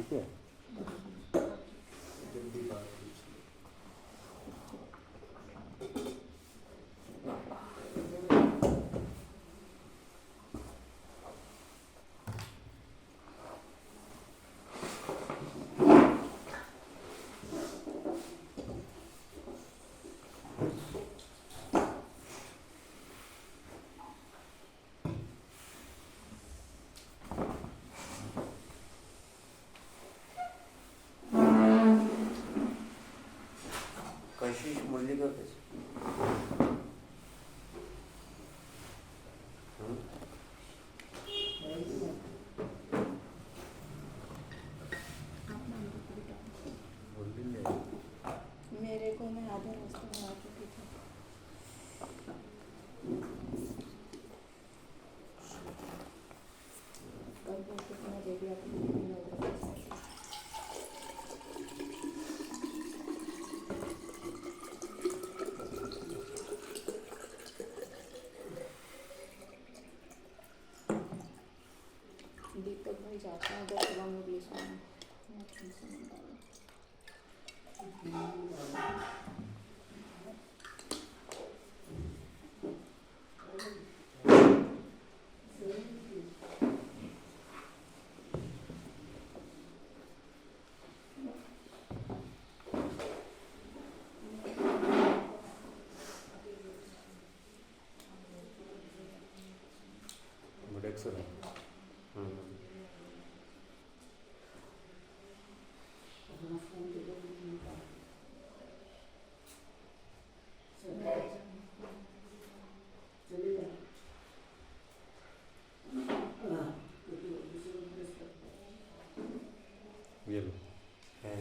ठीक है। जल्दी बात पूछ लो। कशिश मुरली का कैसे? मेरे को मैं आधे रास्ते में आ चुकी थी। कल परसों तो मैं देवी आपकी दीपक भाई जाते हैं अगर सुबह मुरली सुनने मैं तुमसे मंगाऊँ। Good excellent. ये लो है।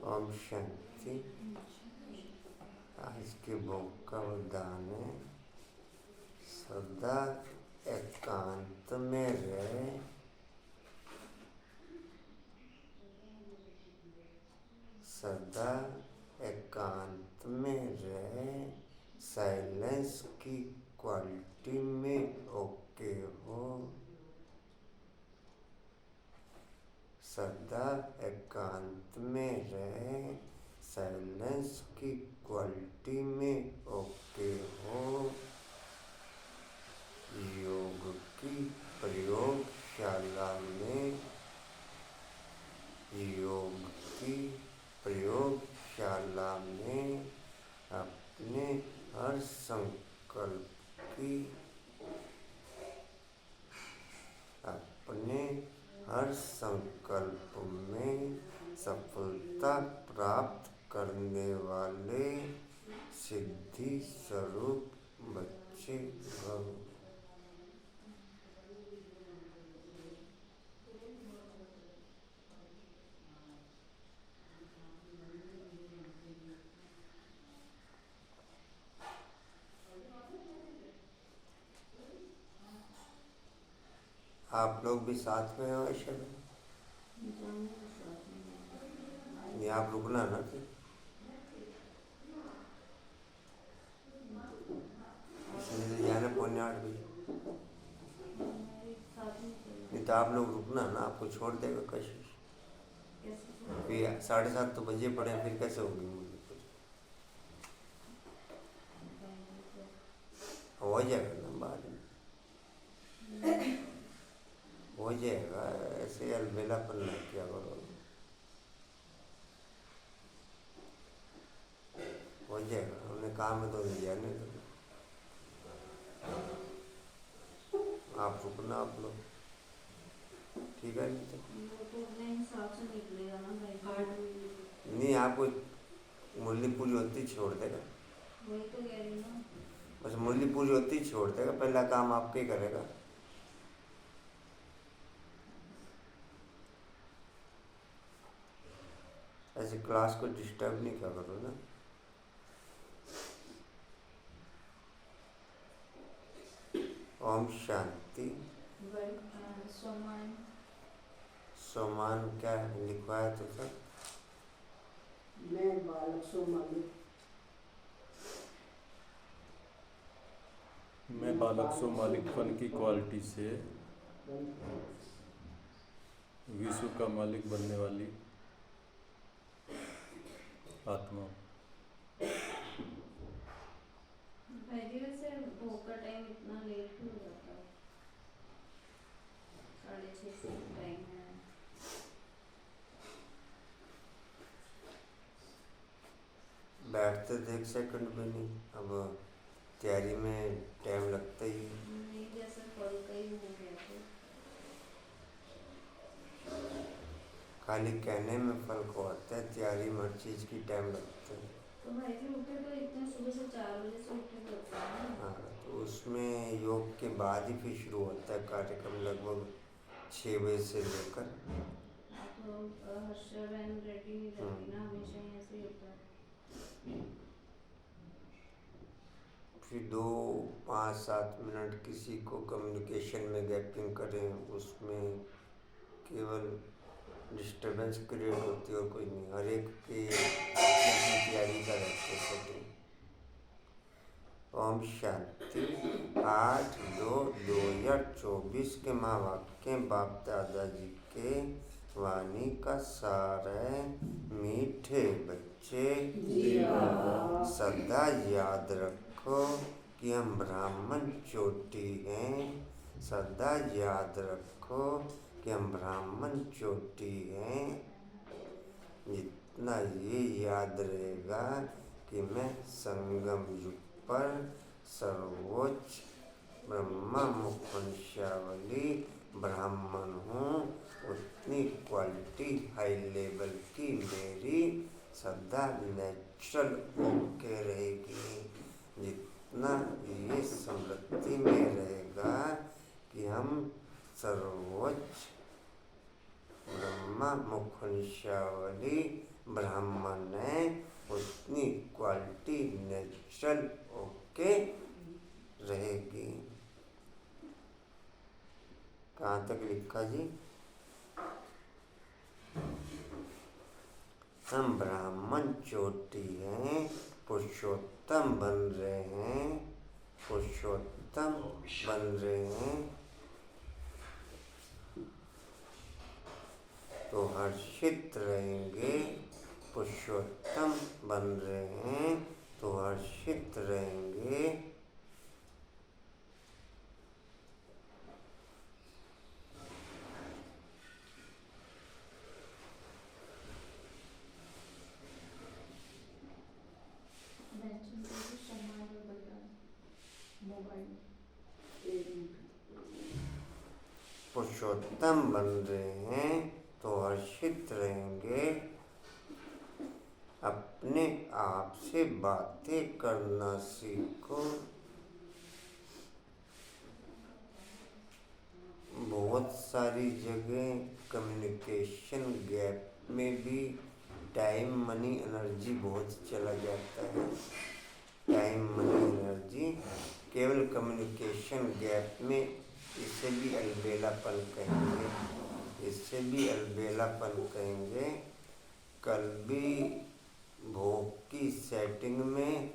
ओम शांति। आज के बुक का वरदान है सदा एकांत में रहे, सदा एकांत में रहे, साइलेंस की क्वालिटी में ओके हो, सदा एकांत में रहे, साइलेंस की क्वालिटी में ओके हो। योग की प्रयोगशाला में, योग की प्रयोगशाला में अपने हर संकल्प की, अपने हर संकल्प में सफलता प्राप्त करने वाले सिद्धि स्वरूप बच्चे भव। आप लोग भी साथ में हो ऐसे में? नहीं, आप रुकना ना फिर, इसलिए तो जाना 7:45 बजे। नहीं तो आप लोग रुकना ना, आपको छोड़ देगा कशिश। फिर 7:30 तो बजे पड़े, फिर कैसे होगी मूवी? हो जाएगा ना बाद में, हो जाएगा। ऐसे अलबेलापन ना किया करो, हो जाएगा। उन्हें काम में तो नहीं जाने दो, आप रुकना आप लोग, ठीक है? नहीं तो नहीं, आपको मुरली पूरी होती ही छोड़ देगा, वही तो कह रही हूँ। बस मुरली पूरी होती ही छोड़ देगा, पहला काम आपके ही करेगा। ऐसे क्लास को डिस्टर्ब नहीं किया करो ना। ओम शांति। सोमान सोमान क्या लिखवा है तो सर? मैं बालक सो मालिक। मैं बालक सो मालिकपन की क्वालिटी से विश्व का मालिक बनने वाली आत्मा। वैसे भोग का टाइम इतना लेट क्यों हो जाता है? 6:30 से टाइम है। बैठते थे 1 सेकंड भी नहीं, अब तैयारी में टाइम लगता ही है। नहीं, जैसे कल का ही हो गया था। खाली कहने में फर्क होता है, तैयारी में हर चीज़ की टाइम लगता है। तो भाई जी उठे तो इतने सुबह से 4 बजे से उठे तो होता है ना। हाँ, तो उसमें योग के बाद ही फिर शुरू होता है कार्यक्रम, लगभग 6 बजे से लेकर। तो हर्षा बहन रेडी नहीं रहती ना, हमेशा ही ऐसे ही होता है। फिर 2, 5, 7 मिनट किसी को कम्युनिकेशन में गैपिंग करें, उसमें केवल डिस्टर्बेंस क्रिएट होती है और कोई नहीं। हर एक की तैयारी का रहते सेटिंग। ओम शांति। 8/2/2024 के महावाक्य बाप दादा जी के वाणी का सार है। मीठे बच्चे सदा याद रखो कि हम ब्राह्मण चोटी हैं। सदा याद रखो कि हम ब्राह्मण चोटी हैं। जितना ये याद रहेगा कि मैं संगम युग पर सर्वोच्च ब्रह्मा मुखवंशावली ब्राह्मण हूँ, उतनी क्वालिटी हाई लेवल की मेरी सदा नेचुरल होके रहेगी। जितना ये समृद्धि में रहेगा कि हम सर्वोच्च ब्रह्मा मुखवंशावली ब्राह्मण है, उतनी क्वालिटी नेचुरल होके रहेगी। कहाँ तक लिखा जी? हम ब्राह्मण चोटी हैं, पुरुषोत्तम बन रहे हैं, पुरुषोत्तम बन रहे हैं, तो हर्षित रहेंगे। पुरुषोत्तम बन रहे हैं तो हर्षित रहेंगे। पुरुषोत्तम बन रहे हैं तो हर्षित रहेंगे। अपने आप से बातें करना सीखो। बहुत सारी जगह कम्युनिकेशन गैप में भी टाइम मनी एनर्जी बहुत चला जाता है। टाइम मनी एनर्जी केवल कम्युनिकेशन गैप में इसे भी अलबेलापन कहेंगे, इसे भी अलबेलापन कहेंगे। कल भी भोग की सेटिंग में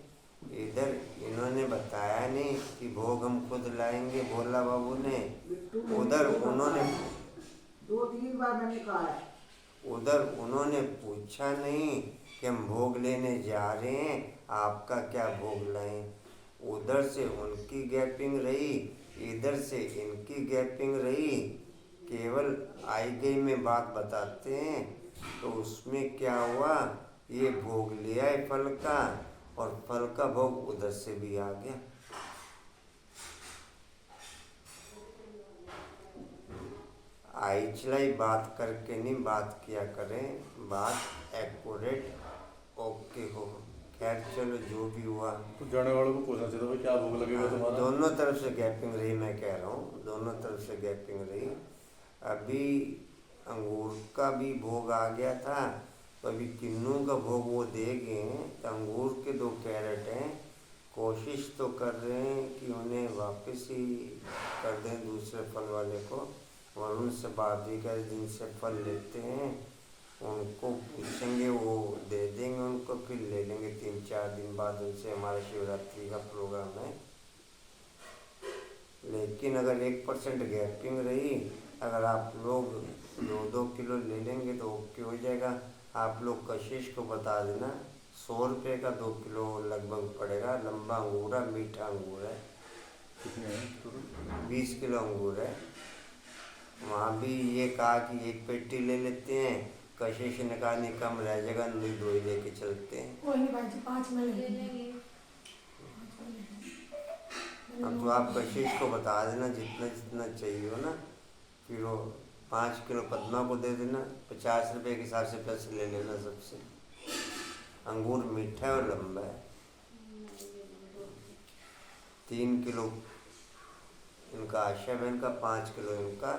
इधर इन्होंने बताया नहीं कि भोग हम खुद लाएंगे, भोला बाबू ने। बिट्टू मैंने उधर दो बार उन्होंने कहा है। 2-3 बार मैंने कहा है। उधर उन्होंने पूछा नहीं कि हम भोग लेने जा रहे हैं, आपका क्या भोग लाएं। उधर से उनकी गैपिंग रही, इधर से इनकी गैपिंग रही। केवल आई गई में बात बताते हैं। तो उसमें क्या हुआ, ये भोग लिया है फल का, और फल का भोग उधर से भी आ गया। आई चलाई बात करके नहीं बात किया करें, बात एक्यूरेट ओके हो। खैर चलो जो भी हुआ, तो जाने वालों को पूछना चाहिए था भाई क्या भोग लगेगा तुम्हारा। दोनों तरफ से गैपिंग रही, मैं कह रहा हूँ दोनों तरफ से गैपिंग रही। अभी अंगूर का भी भोग आ गया था, तो अभी किन्नू का भोग वो दे गए हैं। तो अंगूर के 2 कैरेट हैं, कोशिश तो कर रहे हैं कि उन्हें वापस ही कर दें दूसरे फल वाले को, और उनसे बात भी करें जिनसे फल लेते हैं, उनको पूछेंगे, वो दे देंगे उनको, फिर ले लेंगे 3-4 दिन बाद उनसे। हमारा शिवरात्रि का प्रोग्राम है। लेकिन अगर 1% गैपिंग रही, अगर आप लोग 2-2 किलो ले लेंगे तो ओके हो जाएगा। आप लोग कशिश को बता देना 100 रुपये का 2 किलो लगभग पड़ेगा। लंबा अंगूर है, मीठा अंगूर है। कितने हैं? 20 किलो अंगूर है। वहाँ भी ये कहा कि 1 पेटी ले लेते हैं, कशिश ने कहा नहीं कम रह जाएगा, 2 ही लेके चलते हैं। कोई नहीं भाई जी, 5 में ले ले लेंगे। अब तो आप कशिश को बता देना जितना जितना चाहिए हो ना, फिर वो 5 किलो पद्मा को दे देना, 50 रुपये के हिसाब से पैसे ले लेना सबसे। अंगूर मीठा है और लंबा है। 3 किलो इनका आशा बहन का, 5 किलो इनका,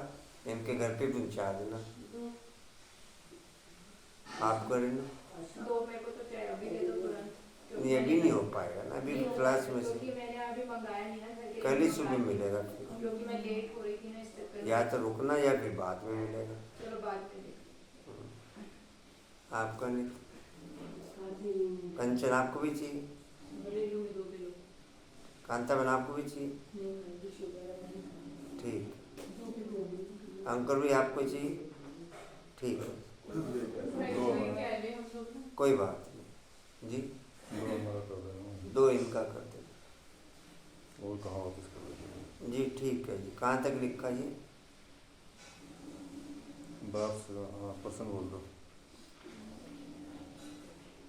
इनके घर पे पहुँचा देना। आप करें ना, 2 मेरे को तो चाहे अभी दे दो तुरंत, क्योंकि ये अभी नहीं हो पाएगा ना, अभी नहीं हो क्लास पाएगा, में क्योंकि से मैंने अभी मंगाया नहीं ना घर के कल ही लिए सुबह मंगाया। मिलेगा फिर। क्योंकि मैं लेट हो रही थी ना, इस चक्कर में। या तो रुकना या फिर बाद में मिलेगा। चलो बाद में देखते आपका नहीं, कंचन आपको भी चाहिए, हैं। ले लूँगी 2 किलो। कांता बहन आपको भी चाहिए, ठीक। अंकुर भी आपको चाहिए, ठीक है, दो हमारा क्या है बे, हम लोग ना कोई बात नहीं जी। 2 हमारा कर देना, 2 इनका कर देना और कहाँ वापस कर देंगे। जी, ठीक है जी। कहाँ तक लिखा जी? बाप से हाँ पर्सन बोल दो,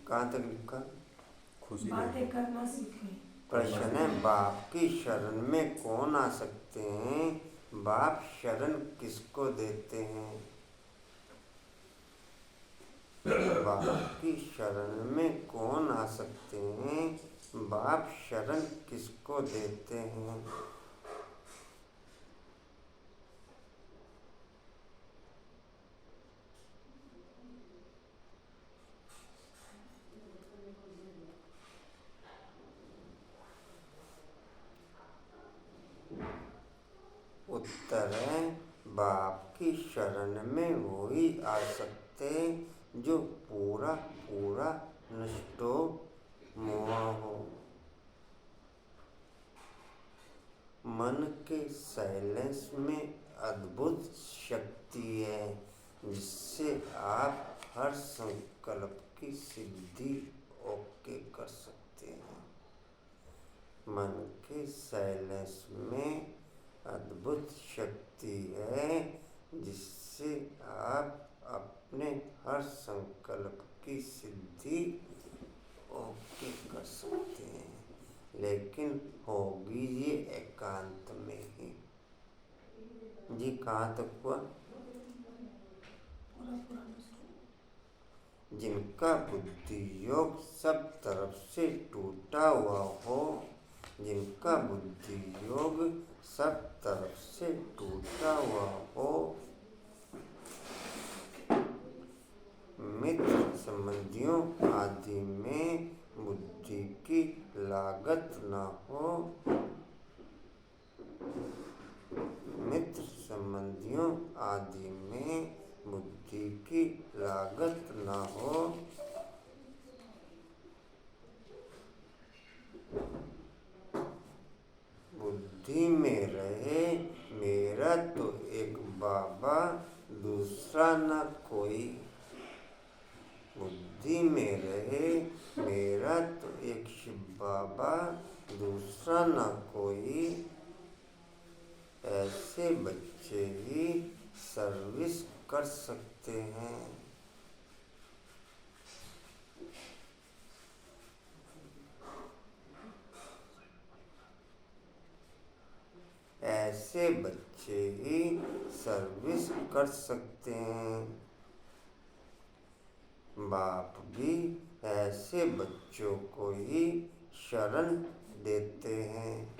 कहाँ तक लिखा? खुशी बातें करना सीखें। प्रश्न है, बाप की शरण में कौन आ सकते हैं? बाप शरण किसको देते हैं? बाप की शरण में कौन आ सकते हैं? बाप शरण किसको देते हैं? उत्तर है, बाप की शरण में वो ही आ सकते जो पूरा पूरा नष्टो मोह हो। मन के साइलेंस में अद्भुत शक्ति है जिससे आप हर संकल्प की सिद्धि ओके कर सकते हैं। मन के साइलेंस में अद्भुत शक्ति है जिससे आप अपने हर संकल्प की सिद्धि ओके कर सकते हैं, लेकिन होगी ये एकांत में ही। जी कहाँ तक हुआ? जिनका बुद्धि योग सब तरफ से टूटा हुआ हो, जिनका बुद्धि योग सब तरफ से टूटा हुआ हो, मित्र संबंधियों आदि में बुद्धि की लागत न हो, बुद्धि में रहे मेरा तो एक बाबा दूसरा न कोई। बुद्धि में रहे मेरा तो एक शिव बाबा दूसरा न कोई। ऐसे बच्चे ही सर्विस कर सकते हैं। ऐसे बच्चे ही सर्विस कर सकते हैं। बाप भी ऐसे बच्चों को ही शरण देते हैं।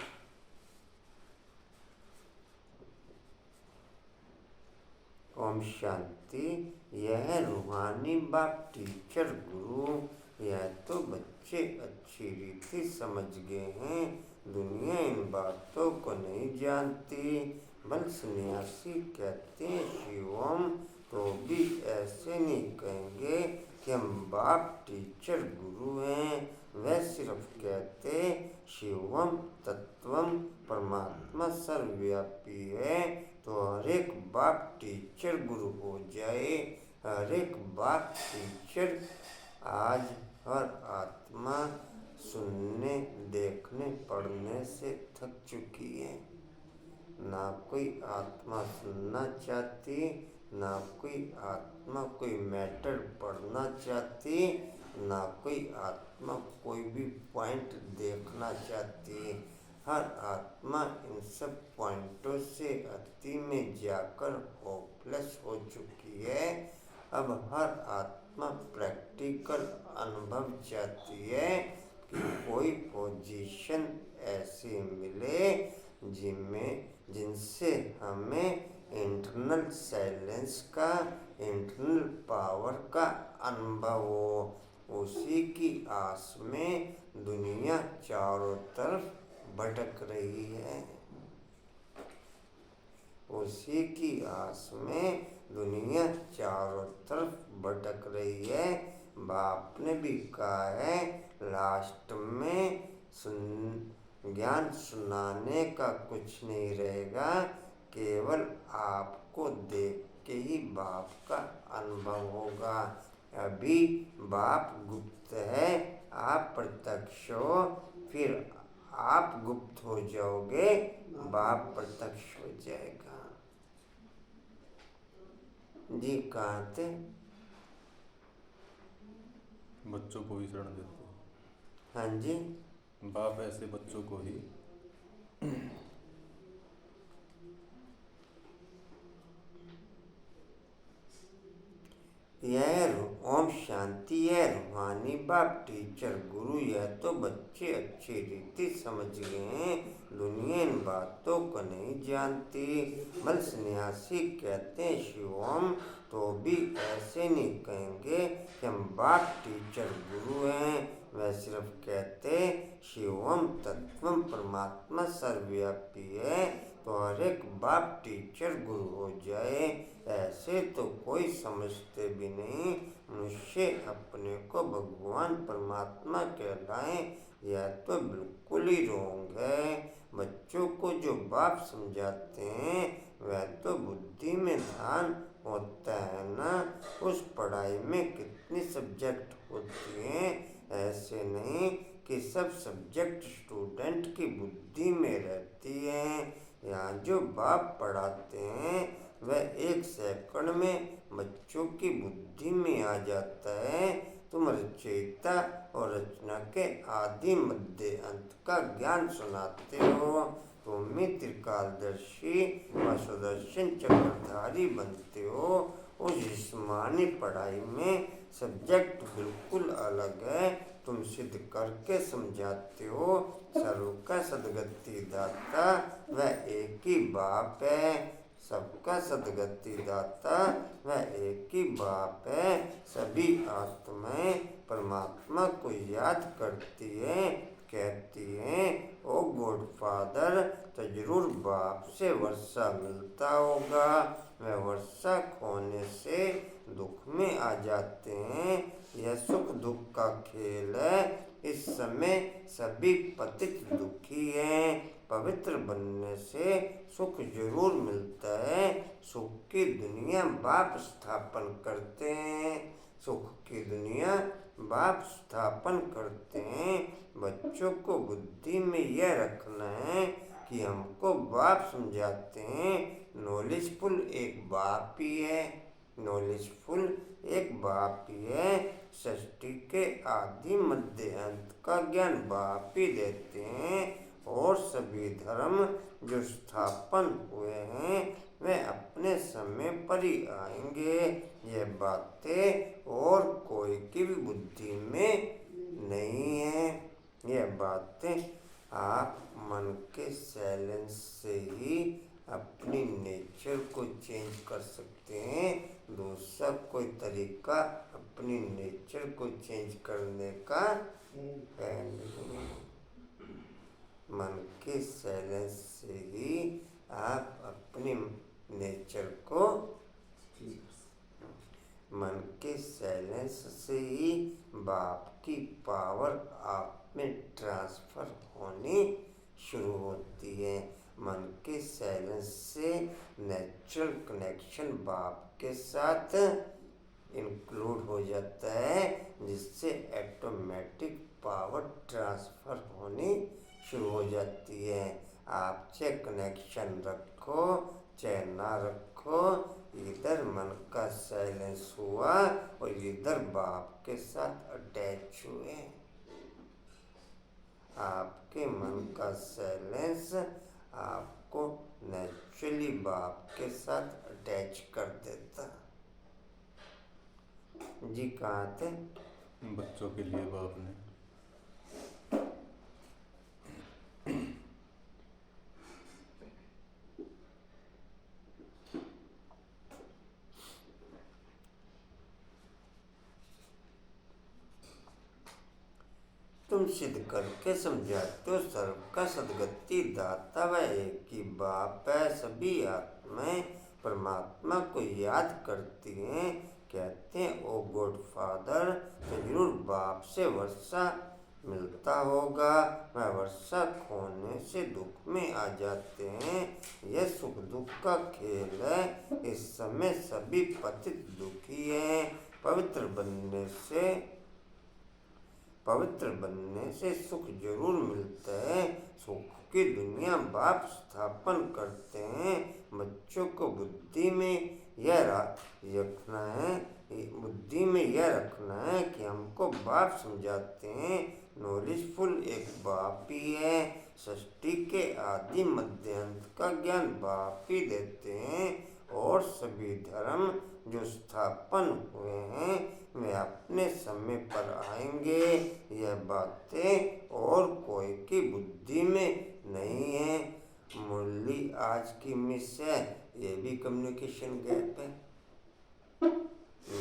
ओम शांति। यह रूहानी बाप टीचर गुरु यह तो बच्चे अच्छी रीति समझ गए हैं। दुनिया इन बातों को नहीं जानती। बल सन्यासी कहते हैं शिवम तो भी ऐसे नहीं कहेंगे कि हम बाप टीचर गुरु हैं। वह सिर्फ कहते शिवम तत्वम परमात्मा सर्वव्यापी है। तो हर एक बाप टीचर गुरु हो जाए। हर एक बाप टीचर आज हर आत्मा सुनने देखने पढ़ने से थक चुकी है। ना कोई आत्मा सुनना चाहती, ना कोई आत्मा कोई मैटर पढ़ना चाहती, ना कोई आत्मा कोई भी पॉइंट देखना चाहती। हर आत्मा इन सब पॉइंटों से अति में जाकर होपलेस हो चुकी है। अब हर आत्मा प्रैक्टिकल अनुभव चाहती है कि कोई पोजीशन ऐसी मिले जिनसे हमें इंटरनल साइलेंस का, इंटरनल पावर का अनुभव हो। उसी की आस में दुनिया चारों तरफ भटक रही है। उसी की आस में दुनिया चारों तरफ भटक रही है। बाप ने भी कहा है लास्ट में ज्ञान सुनाने का कुछ नहीं रहेगा, केवल आपको देख के ही बाप का अनुभव होगा। अभी बाप गुप्त है, आप प्रत्यक्ष हो, फिर आप गुप्त हो जाओगे, बाप प्रत्यक्ष हो जाएगा। जी कहाँ थे? बच्चों को ही शरण देते हैं। हाँ जी, बाप ऐसे बच्चों को ही ओम शांति। यह रूहानी बाप टीचर गुरु यह तो बच्चे अच्छी रीति समझ गए हैं। दुनिया इन बातों को नहीं जानती। बल सन्यासी कहते हैं शिवम तो भी ऐसे नहीं कहेंगे कि हम बाप टीचर गुरु हैं। वह सिर्फ कहते शिवम तत्वम परमात्मा सर्वव्यापी है। तो हर एक बाप टीचर गुरु हो जाए। ऐसे तो कोई समझते भी नहीं। मनुष्य अपने को भगवान परमात्मा कहलाएं, यह तो बिल्कुल ही रोंग है। बच्चों को जो बाप समझाते हैं वह तो बुद्धि में ध्यान होता है ना। उस पढ़ाई में कितनी सब्जेक्ट होती हैं। ऐसे नहीं कि सब सब्जेक्ट स्टूडेंट की बुद्धि में रहती हैं। यहाँ जो बाप पढ़ाते हैं वह 1 सेकंड में बच्चों की बुद्धि में आ जाता है। तुम रचयिता और रचना के आदि मध्य अंत का ज्ञान सुनाते हो। तुम ही त्रिकालदर्शी व सुदर्शन चक्रधारी बनते हो। उस जिस्मानी पढ़ाई में सब्जेक्ट बिल्कुल अलग है। तुम सिद्ध करके समझाते हो। सर्व का सदगति दाता वह एक ही बाप है। सबका सदगति दाता वह एक ही बाप है। सभी आत्माएं परमात्मा को याद करती हैं, कहती हैं ओ गॉड फादर, तो जरूर बाप से वर्षा मिलता होगा। वह वर्षा खोने से दुख में आ जाते हैं। यह सुख दुख का खेल है। इस समय सभी पतित दुखी हैं। पवित्र बनने से सुख जरूर मिलता है। सुख की दुनिया बाप स्थापन करते हैं। सुख की दुनिया बाप स्थापन करते हैं। बच्चों को बुद्धि में यह रखना है कि हमको बाप समझाते हैं। नॉलेजफुल एक बाप ही है। नॉलेजफुल एक बाप ही है। सृष्टि के आदि मध्य अंत का ज्ञान बाप ही देते हैं। और सभी धर्म जो स्थापन हुए हैं वे अपने समय पर ही आएंगे। ये बातें और कोई की भी बुद्धि में नहीं है। ये बातें आप मन के साइलेंस से ही अपनी नेचर को चेंज कर सकते हैं। दूसरा कोई तरीका अपनी नेचर को चेंज करने का है नहीं। मन के साइलेंस से ही आप अपने नेचर को, मन के साइलेंस से ही बाप की पावर आप में ट्रांसफर होनी शुरू होती है। मन के साइलेंस से नेचुरल कनेक्शन बाप के साथ इंक्लूड हो जाता है, जिससे ऑटोमेटिक पावर ट्रांसफर होनी शुरू हो जाती है। आप चाहे कनेक्शन रखो चाहे ना रखो, इधर मन का साइलेंस हुआ और इधर बाप के साथ अटैच हुए। आपके मन का साइलेंस आपको नेचुरली बाप के साथ अटैच कर देता। जी कहाँ थे? बच्चों के लिए बाप ने तुम सिद्ध करके समझाते हो सर्व का सदगति दाता वह एक ही बाप है। सभी आत्माएं परमात्मा को याद करती हैं, कहते हैं ओ गॉड फादर। तो जरूर बाप से वर्षा मिलता होगा। वह वर्षा खोने से दुख में आ जाते हैं। यह सुख दुख का खेल है। इस समय सभी पतित दुखी हैं। पवित्र बनने से सुख जरूर मिलता है। सुख की दुनिया बाप स्थापन करते हैं। बच्चों को बुद्धि में यह रखना है कि हमको बाप समझाते हैं। नॉलेजफुल एक बाप ही है। सृष्टि के आदि मध्य अंत का ज्ञान बाप ही देते हैं। और सभी धर्म जो स्थापन हुए हैं वे अपने समय पर आएंगे। यह बातें और कोई की बुद्धि में नहीं है। मुरली आज की मिस है, ये भी कम्युनिकेशन गैप है।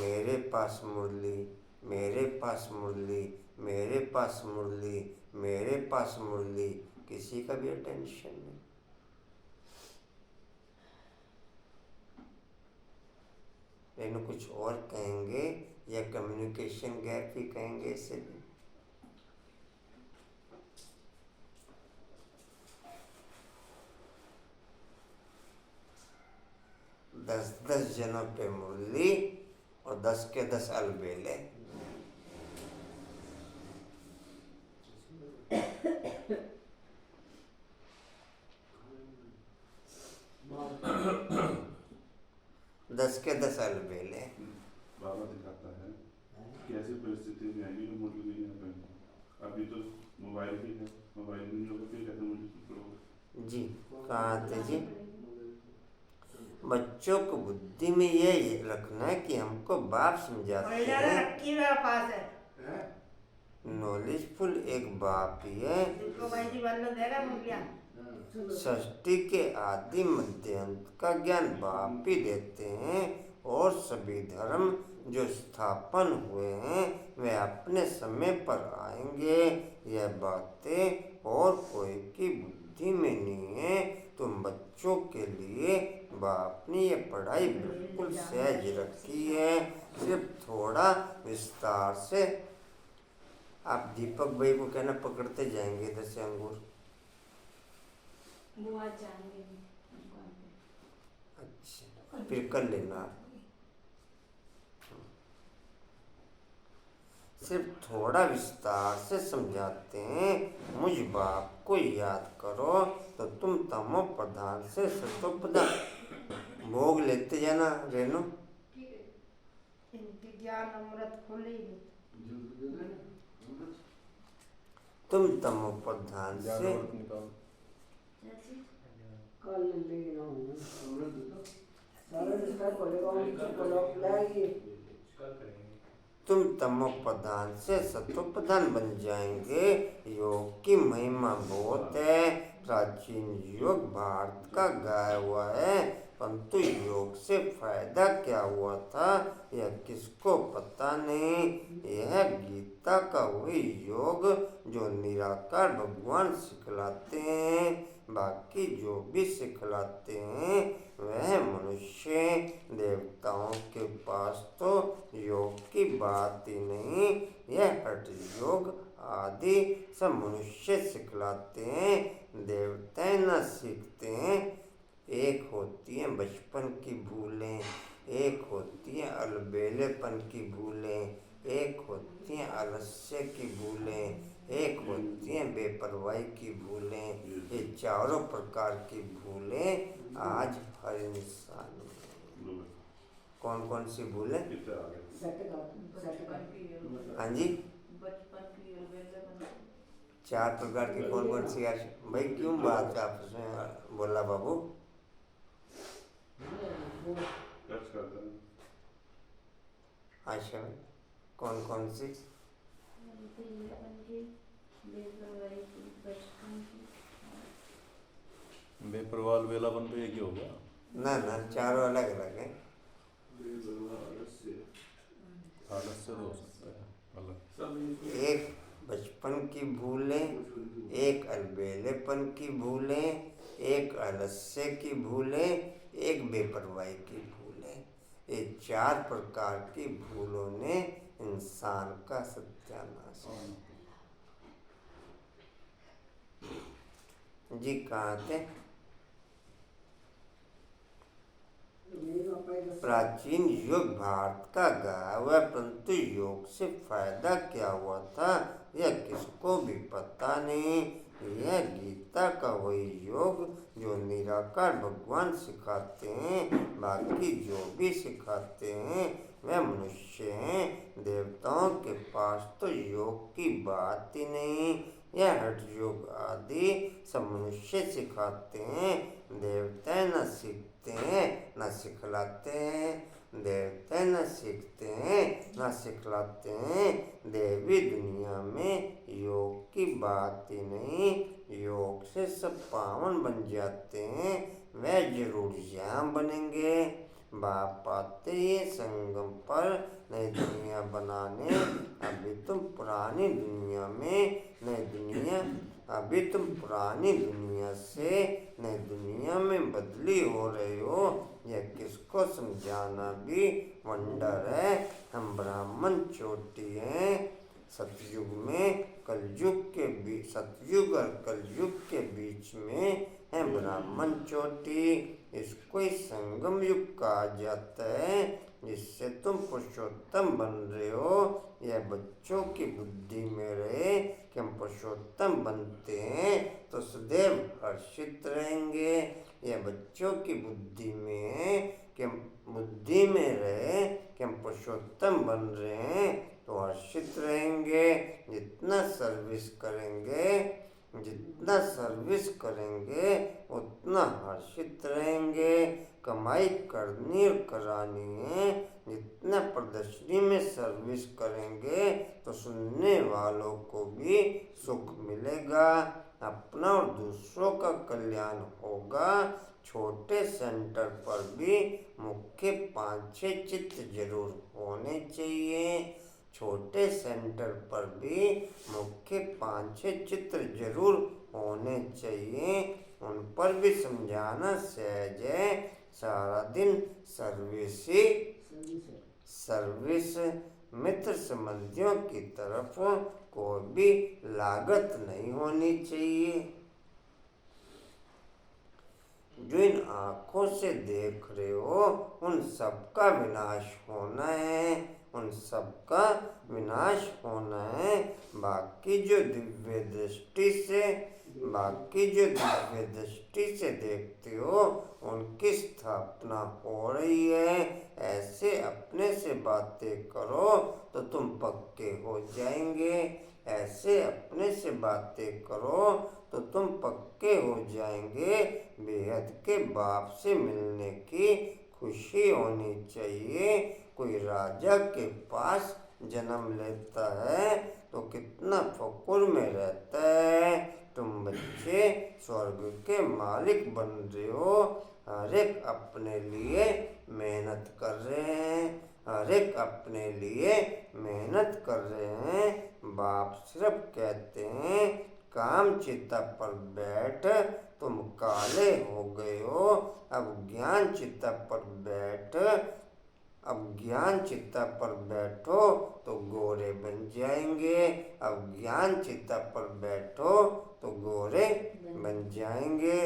मेरे पास मुरली, मेरे पास मुरली, मेरे पास मुरली, मेरे पास मुरली, किसी का भी अटेंशन नहीं। लेकिन कुछ और कहेंगे या कम्युनिकेशन गैप ही कहेंगे इसे भी। 10 जनों पे मुरली और 10 के 10 अलबेले। दस के 10 अलबेले। बाबा दिखाता है कि ऐसी परिस्थिति में आएगी तो मुरली नहीं आ पाएंगे। अभी तो मोबाइल भी है, मोबाइल भी नहीं होगा फिर कैसे मुरली पढ़ोगे? जी कहाँ थे जी? बच्चों को बुद्धि में ये रखना है कि हमको बाप समझाते हैं। नॉलेजफुल एक बाप ही है। सृष्टि के आदि मध्य अंत का ज्ञान बाप ही देते हैं। और सभी धर्म जो स्थापन हुए हैं वे अपने समय पर आएंगे। यह बातें और कोई की बुद्धि में नहीं है। तुम बच्चों के लिए बाप ने ये पढ़ाई बिल्कुल सहज रखी है। सिर्फ थोड़ा विस्तार से आप दीपक भाई को कहना पकड़ते जाएंगे इधर से अंगूर। वो आज जाएंगे दुकान पे। अच्छा फिर कर लेना। सिर्फ थोड़ा विस्तार से समझाते हैं। मुझ बाप को याद करो तो तुम तमो प्रधान से सतो प्रधान। भोग लेते जाना रेनो। इनकी ज्ञान अमृत खुली तुम तमो प्रधान ज्ञान से अमृत निकालो। जैसे कल लेना होगा सारा डिस्कस करेगा उनसे ब्लॉक लाएगी। तुम तमो प्रधान से सतो प्रधान बन जाएंगे। योग की महिमा बहुत है। प्राचीन योग भारत का गाया हुआ है, परंतु योग से फायदा क्या हुआ था यह किसको पता नहीं। यह गीता का वही योग जो निराकार भगवान सिखलाते हैं। बाकी जो भी सिखलाते हैं वह मनुष्य देवताओं के पास तो योग की बात ही नहीं। यह हठ योग आदि सब मनुष्य सिखलाते हैं, देवता न सीखते हैं। एक होती है बचपन की भूलें, एक होती है अलबेलेपन की भूलें, एक होती है आलस्य की भूलें, एक होती है बेपरवाही की भूलें। ये चारों प्रकार की भूलें आज हर इंसान में। कौन कौन सी भूलें? हाँ जी, बचपन की अलबेलापन। 4 प्रकार की कौन कौन सी? यार भाई क्यों बात आपस में बोला बाबू? खर्च करता है। आशा में कौन कौन सी? अलबेलापन की, बेपरवाही की, बचपन की। बेपरवाह बेलापन तो एक ही हो गया। ना ना, चारों अलग अलग हैं। आलस्य तो हो सकता है अलग। एक बचपन की भूलें, एक अलबेलेपन की भूलें, एक आलस्य की भूलें, एक बेपरवाही की भूलें। ये 4 प्रकार की भूलों ने इंसान का सत्यानाश किया। जी कहाँ थे? प्राचीन युग भारत का गाया हुआ, परंतु योग से फायदा क्या हुआ था यह किसको भी पता नहीं। यह गीता का वही योग जो निराकार भगवान सिखाते हैं। बाकी जो भी सिखाते हैं वह मनुष्य हैं, देवताओं के पास तो योग की बात ही नहीं। यह हठ योग आदि सब मनुष्य सिखाते हैं, देवता न सीखते हैं न सिखलाते हैं। देवता न सीखते हैं न सिखलाते हैं। देवी दुनिया में योग की बात ही नहीं। योग से सब पावन बन जाते हैं, वह जरूर श्याम बनेंगे। बाप आते ही संगम पर नई दुनिया बनाने। अभी तुम पुरानी दुनिया में नई दुनिया अभी तुम पुरानी दुनिया से नई दुनिया में बदली हो रहे हो। यह किसको समझाना भी वंडर है। हम ब्राह्मण चोटी हैं। सतयुग में कलयुग के बीच, सतयुग और कलयुग के बीच में है ब्राह्मण चोटी। इसको ही संगम युग कहा जाता है, जिससे तुम पुरुषोत्तम बन रहे हो। यह बच्चों की बुद्धि में रहे कि हम पुरुषोत्तम बनते हैं तो सदैव हर्षित रहेंगे। यह बच्चों की बुद्धि में है कि हम बुद्धि में रहे कि हम पुरुषोत्तम बन रहे हैं तो हर्षित रहेंगे। जितना सर्विस करेंगे उतना हर्षित रहेंगे। कमाई करनी और करानी है। जितना प्रदर्शनी में सर्विस करेंगे तो सुनने वालों को भी सुख मिलेगा, अपना और दूसरों का कल्याण होगा। छोटे सेंटर पर भी मुख्य 5-6 चित्र जरूर होने चाहिए। छोटे सेंटर पर भी मुख्य 5-6 चित्र जरूर होने चाहिए। उन पर भी समझाना सहज है। सारा दिन सर्विस मित्र संबंधियों की तरफ कोई भी लागत नहीं होनी चाहिए। जो इन आंखों से देख रहे हो उन सबका विनाश होना है, उन सबका विनाश होना है। बाकी जो दिव्य दृष्टि से देखते हो उनकी स्थापना हो रही है। ऐसे अपने से बातें करो तो तुम पक्के हो जाएंगे। ऐसे अपने से बातें करो तो तुम पक्के हो जाएंगे। बेहद के बाप से मिलने की खुशी होनी चाहिए। कोई राजा के पास जन्म लेता है तो कितना फकुर में रहता है। तुम बच्चे स्वर्ग के मालिक बन रहे हो। हर एक अपने लिए मेहनत कर रहे हैं, हर एक अपने लिए मेहनत कर रहे हैं। बाप सिर्फ कहते हैं काम चिता पर बैठ, तुम काले हो गए हो। अब ज्ञान चिता पर बैठो तो गोरे बन जाएंगे। अब ज्ञान चिता पर बैठो तो गोरे बन जाएंगे।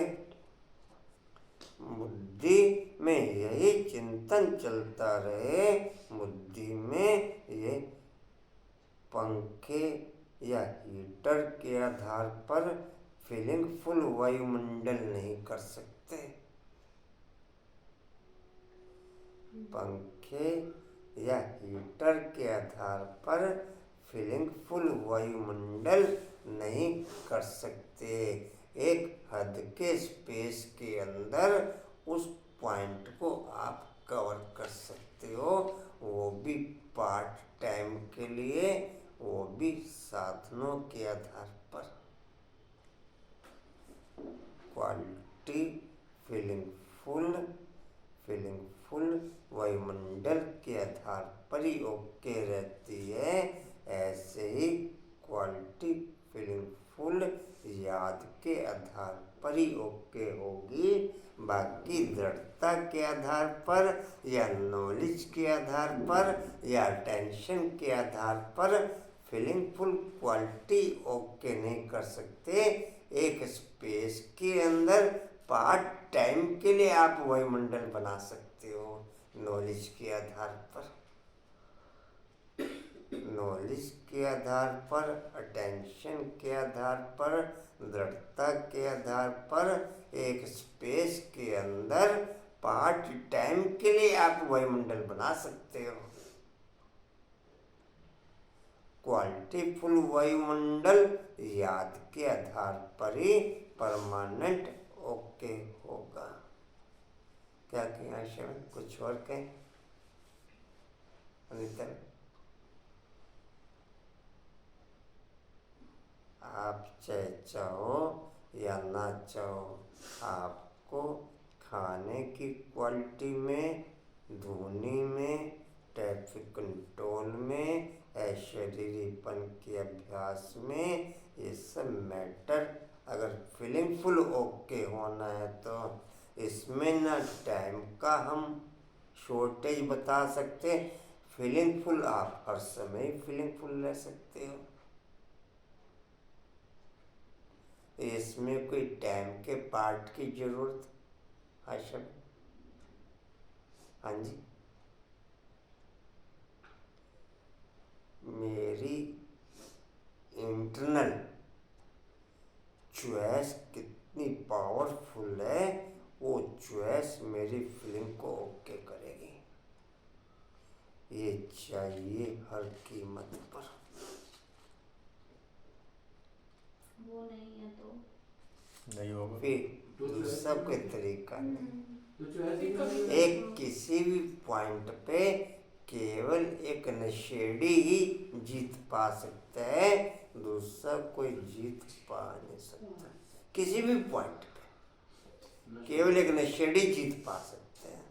बुद्धि में यही चिंतन चलता रहे। बुद्धि में ये पंखे या हीटर के आधार पर फीलिंग फुल वायुमंडल नहीं कर सकते। पंखे या हीटर के आधार पर फीलिंग फुल वायुमंडल नहीं कर सकते। एक हद के स्पेस के अंदर उस पॉइंट को आप कवर कर सकते हो, वो भी पार्ट टाइम के लिए, वो भी साधनों के आधार पर। क्वालिटी फीलिंग फुल वायुमंडल के आधार पर ही ओके रहती है। ऐसे ही क्वालिटी फीलिंग फुल याद के आधार पर ही ओके होगी। बाकी दृढ़ता के आधार पर या नॉलेज के आधार पर या टेंशन के आधार पर फीलिंग फुल क्वालिटी ओके नहीं कर सकते। एक स्पेस के अंदर पार्ट टाइम के लिए आप वायुमंडल बना सकते हो। नॉलेज के आधार पर, नॉलेज के आधार पर, अटेंशन के आधार पर, दृढ़ता के आधार पर एक स्पेस के अंदर पार्ट टाइम के लिए आप वायुमंडल बना सकते हो। क्वालिटी फुल वायुमंडल याद के आधार पर ही परमानेंट ओके होगा। क्या कहें आशा में? कुछ और कहें अनिता? आप चाहे चाहो या ना चाहो, आपको खाने की क्वालिटी में, धुनी में, ट्रैफिक कंट्रोल में, शरीरीपन के अभ्यास में ये सब मैटर। अगर फीलिंग फुल ओके होना है तो इसमें ना टाइम का हम शॉर्टेज बता सकते। फीलिंग फुल आप हर समय फीलिंग फुल रह सकते हो। इसमें कोई टाइम के पार्ट की जरूरत आशा? हाँ जी, मेरी इंटरनल चॉइस कितनी पावरफुल है, वो चॉइस मेरी फीलिंग को ओके करेगी। ये चाहिए हर कीमत पर। वो नहीं है तो नहीं होगा। फिर दूसरा कोई तरीका नहीं। एक किसी भी पॉइंट पे केवल एक नशेड़ी ही जीत पा सकता है, दूसरा कोई जीत पा नहीं सकता। किसी भी पॉइंट पे केवल एक नशेड़ी जीत पा सकते हैं।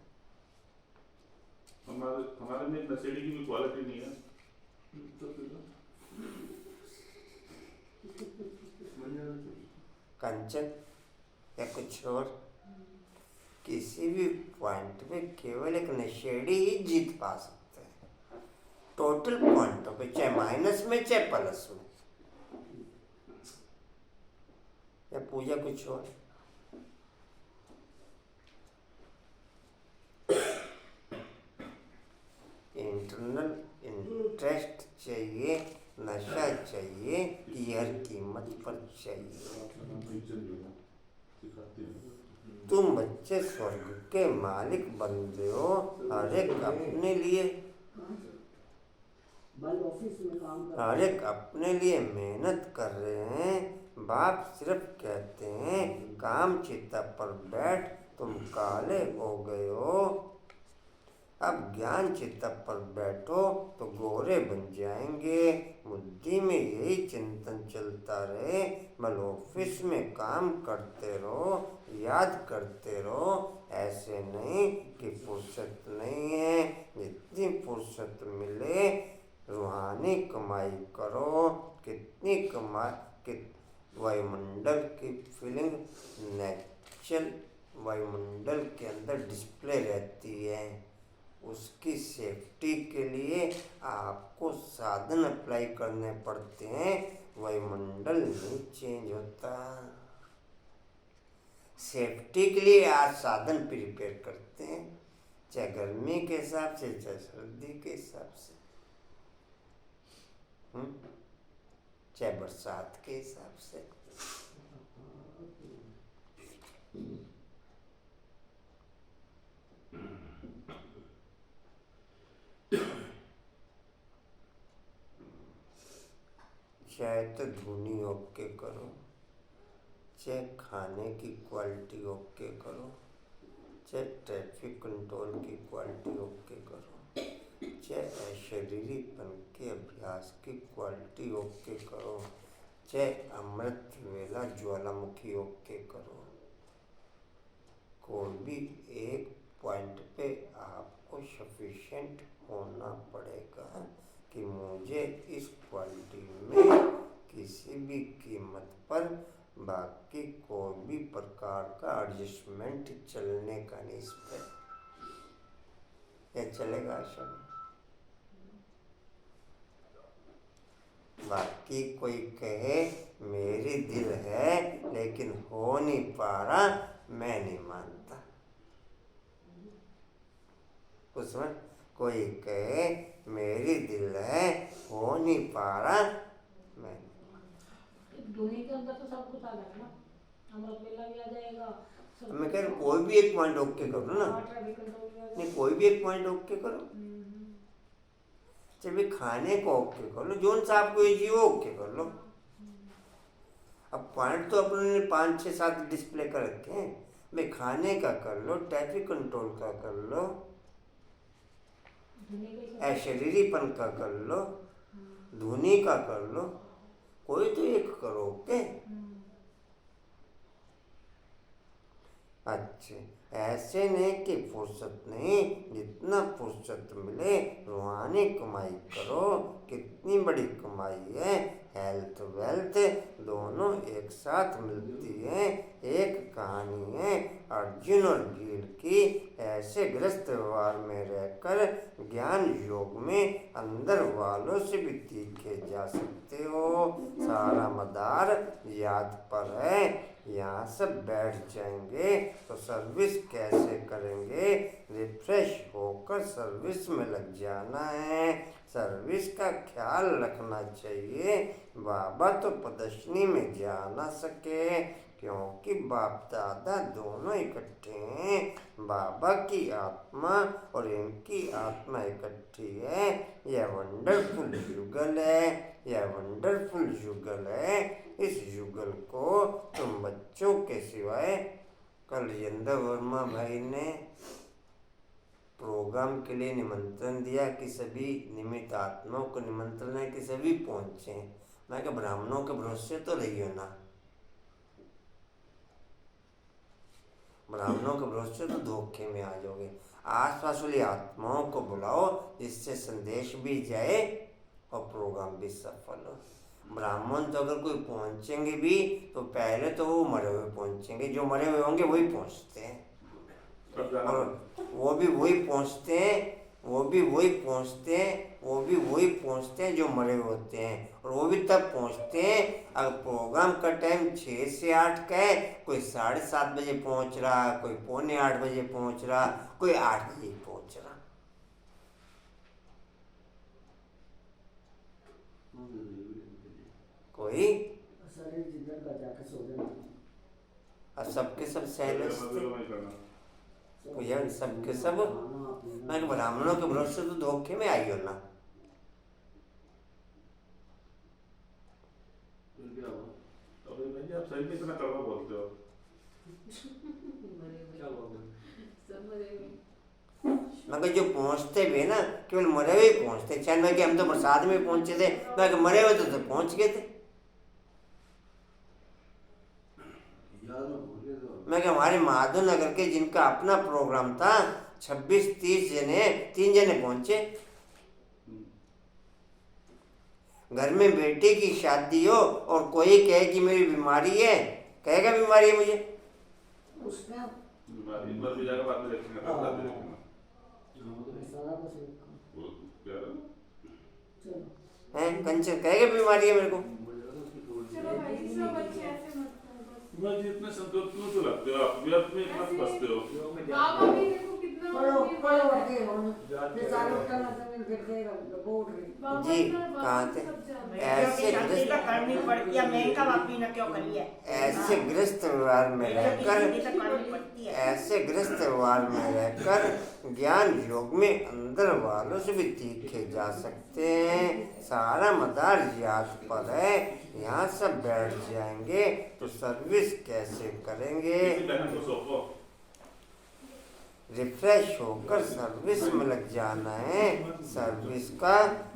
हमारे में नशेड़ी की भी क्वालिटी नहीं है। कंचन या कुछ और, किसी भी पॉइंट पे केवल एक नशेड़ी ही जीत पा सकते हैं। टोटल पॉइंटों पे, चाहे माइनस में चाहे प्लस में। या पूजा कुछ और? इंटरनल इंटरेस्ट चाहिए, नशा चाहिए कि हर कीमत पर चाहिए। तुम बच्चे स्वर्ग के मालिक बन रहे हो, हर एक अपने लिए, बल ऑफिस में काम कर हर एक अपने लिए मेहनत कर रहे हैं। बाप सिर्फ कहते हैं काम चिता पर बैठ, तुम काले हो गए हो। अब ज्ञान चिता पर बैठो तो गोरे बन जाएंगे। बुद्धि में यही चिंतन चलता रहे, बल ऑफिस में काम करते रहो, याद करते रहो। ऐसे नहीं कि फुर्सत नहीं है, जितनी फुर्सत मिले रूहानी कमाई करो। कितनी कमाई, वायुमंडल की फीलिंग नेचुरल वायुमंडल के अंदर डिस्प्ले रहती है। उसकी सेफ्टी के लिए आपको साधन अप्लाई करने पड़ते हैं। वायुमंडल नहीं चेंज होता। सेफ्टी के लिए आज साधन प्रिपेयर करते हैं, चाहे गर्मी के हिसाब से चाहे सर्दी के हिसाब से, चाहे बरसात के हिसाब से। चाहे तो धुनी ओके करो, चाहे खाने की क्वालिटी ओके करो, चाहे ट्रैफिक कंट्रोल की क्वालिटी ओके करो, चाहे शरीरीपन के अभ्यास की क्वालिटी ओके करो, चाहे अमृत वेला ज्वालामुखी ओके करो। कोई भी एक पॉइंट पे आपको सफिशिएंट होना पड़ेगा कि मुझे इस क्वालिटी में किसी भी कीमत पर बाकी कोई भी प्रकार का एडजस्टमेंट चलने का नहीं। इस पर यह चलेगा सब। बाकी कोई कहे मेरी दिल है लेकिन हो नहीं पा रहा, मैं नहीं मानता। उसमें कोई कहे मेरी दिल है हो नहीं पा रहा, मैं धुनी के अंदर तो सब कुछ आ जाएगा ना, अमृत वेला भी आ जाएगा। मैं कह रहा कोई भी एक पॉइंट ओके करो ना, ट्रैफिक कंट्रोल भी आ जाएगा। नहीं कोई भी एक पॉइंट ओके करो, चाहे खाने को ओके कर लो, जोन सा आपको ये वो ओके कर लो। अब पॉइंट तो अपने 5, 6, 7 डिस्प्ले कर रखे हैं भाई। खाने का कर लो, ट्रैफिक कंट्रोल का कर लो, शरीरीपन का कर लो, धुनी का कर लो, कोई तो एक करो ओके। अच्छे ऐसे नहीं कि फुर्सत नहीं, जितना फुर्सत मिले रूहानी कमाई करो। कितनी बड़ी कमाई है, हेल्थ वेल्थ दोनों एक साथ मिलती है। एक कहानी है अर्जुन और भील की। ऐसे ग्रस्त व्यवहार में रहकर ज्ञान योग में अंदर वालों से भी तीखे जा सकते हो। सारा मदार याद पर है। यहाँ सब बैठ जाएंगे तो सर्विस कैसे करेंगे? रिफ्रेश होकर सर्विस में लग जाना है। सर्विस का ख्याल रखना चाहिए। बाबा तो प्रदर्शनी में जा ना सके क्योंकि बाप दादा दोनों इकट्ठे हैं। बाबा की आत्मा और इनकी आत्मा इकट्ठी है। यह वंडरफुल युगल है, यह वंडरफुल युगल है। इस युगल को तुम बच्चों के सिवाय, कल राजेंद्र वर्मा भाई ने प्रोग्राम के लिए निमंत्रण दिया कि सभी निमित्त आत्माओं को निमंत्रण है कि सभी पहुंचे। मैं क्या ब्राह्मणों के भरोसे तो रही हो ना, ब्राह्मणों के भरोसे तो धोखे में आ जाओगे। आसपास वाली आत्माओं को बुलाओ जिससे संदेश भी जाए और प्रोग्राम भी सफल हो। ब्राह्मण तो अगर कोई पहुंचेंगे भी तो पहले तो वो मरे हुए पहुंचेंगे, जो मरे हुए होंगे वही पहुंचते हैं, और वो भी वही पहुंचते हैं जो मरे हुए होते हैं। और वो भी तब पहुंचते हैं अगर प्रोग्राम का टाइम 6 से 8 का है, कोई 7:30 बजे पहुंच रहा, कोई 7:45 बजे पहुंच रहा, कोई 8 बजे पहुंच रहा। कोई शरीर जिधर का जाके सो जाना। और सबके सब सैलेंस थे भैया, सबके सब। मैं ब्राह्मणों के भरोसे तो धोखे में आई हो ना। आप सही में इतना कड़वा बोलते हो। मगर जो पहुंचते भी है ना, केवल मरे हुए पहुंचते। चैन भाई कि हम तो प्रसाद में पहुंचे थे, मैं मरे हुए तो पहुंच गए थे। मैं हमारे माधव नगर के जिनका अपना प्रोग्राम था 26-30 जने, 3 जने पहुंचे। घर में बेटे की शादी हो और कोई कहे कि मेरी बीमारी है, कहेगा बीमारी है मुझे। उसमें बीमारी पर भी जाकर बाद में देखेंगे, बाद में देखेंगे। सारा कुछ वो क्या है? चलो हैं कंचन कहेगा बीमारी है मेरे को। चलो भाई सब अच्छे ऐसे मत करो। मुझे इतने संतोष क्यों तो लगते हो आप? व्यर्थ में इतना फंसते हो। बाबा भी देखो कितना पढ़ो ये पढ़ो बात के है। होने ये सारे उठना जमीन फिर के बोट गई। बाबा जी, इतना बाबा कहाँ थे? सब जानते हैं। ऐसे शादी तो करनी पड़ती है, महंगा वापी न क्यों करिए। ऐसे गृहस्थ व्यवहार में रहकर, शादी तो करनी पड़ती है। ऐसे गृहस्थ व्यवहार में रहकर ज्ञान योग में अंदर वालों से भी तीखे जा सकते हैं। सारा मदार याद पर है, यहाँ सब बैठ जाएंगे तो सर्विस कैसे करेंगे? किसी बहन को सौंपो। रिफ्रेश होकर सर्विस में लग जाना है।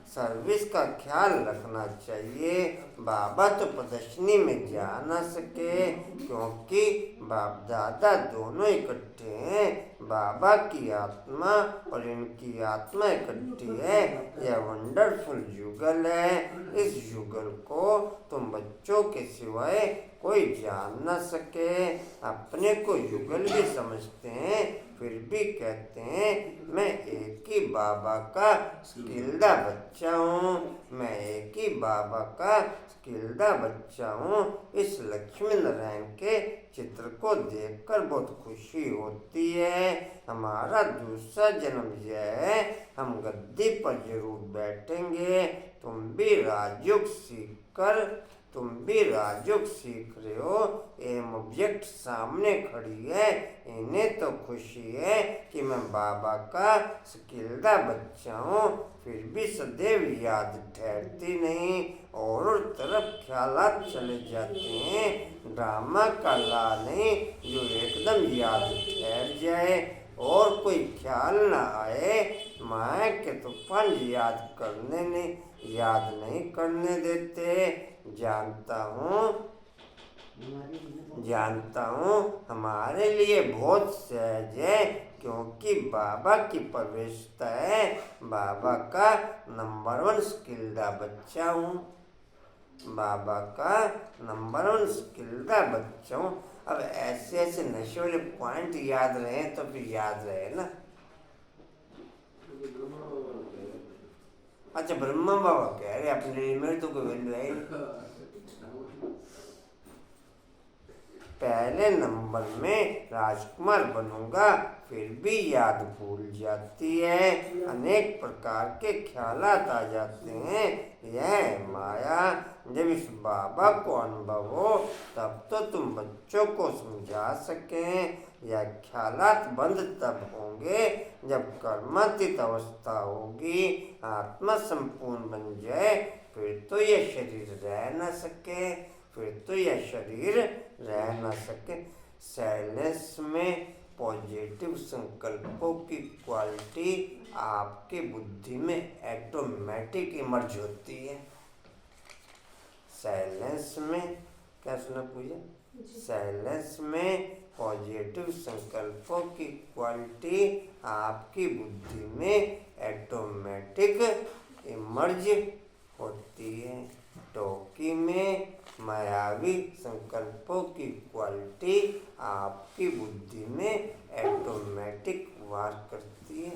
सर्विस का ख्याल रखना चाहिए। बाबा तो प्रदर्शनी में जा ना सके क्योंकि बाप दादा दोनों इकट्ठे हैं। बाबा की आत्मा और इनकी आत्मा इकट्ठी है। यह वंडरफुल युगल है। इस युगल को तुम बच्चों के सिवाय कोई जान ना सके। अपने को युगल भी समझते हैं, फिर भी कहते हैं मैं एक ही बाबा का स्किल्दा बच्चा हूँ। मैं एक ही बाबा का स्किल्दा बच्चा हूँ। इस लक्ष्मी नारायण के चित्र को देखकर बहुत खुशी होती है। हमारा दूसरा जन्म यह है, हम गद्दी पर जरूर बैठेंगे। तुम भी राजयोग सीख रहे हो। एम ऑब्जेक्ट सामने खड़ी है। इन्हें तो खुशी है कि मैं बाबा का स्किल्दा बच्चा हूँ, फिर भी सदैव याद ठहरती नहीं और तरफ ख्यालात चले जाते हैं। ड्रामा का ला नहीं जो एकदम याद ठहर जाए और कोई ख्याल ना आए। माया के तूफान याद नहीं करने देते। जानता हूँ हमारे लिए बहुत सहज है क्योंकि बाबा की प्रवेशता है। बाबा का नंबर 1 स्किल्दा बच्चा हूँ। बाबा का नंबर 1 स्किल्दा बच्चा हूँ। अब ऐसे नशे वाले पॉइंट याद रहे तो फिर याद रहे ना। अच्छा ब्रह्मा बाबा कह रहे अपने लिए, मेरे तो कोई वैल्यू है नहीं। पहले नंबर में राजकुमार बनूंगा, फिर भी याद भूल जाती है। अनेक प्रकार के ख्यालात आ जाते हैं। यह माया। जब इस बाबा को अनुभव हो तब तो तुम बच्चों को समझा सकें। यह ख्यालात बंद तब होंगे जब कर्मातीत अवस्था होगी, आत्मा संपूर्ण बन जाए, फिर तो यह शरीर रह न सके। साइलेंस में पॉजिटिव संकल्पों की क्वालिटी आपकी बुद्धि में ऑटोमेटिक इमर्ज होती है। साइलेंस में क्या सुना पूजा? साइलेंस में पॉजिटिव संकल्पों की क्वालिटी आपकी बुद्धि में ऑटोमेटिक इमर्ज होती है। टोकी में मायावी संकल्पों की क्वालिटी आपकी बुद्धि में ऑटोमेटिक वार करती है।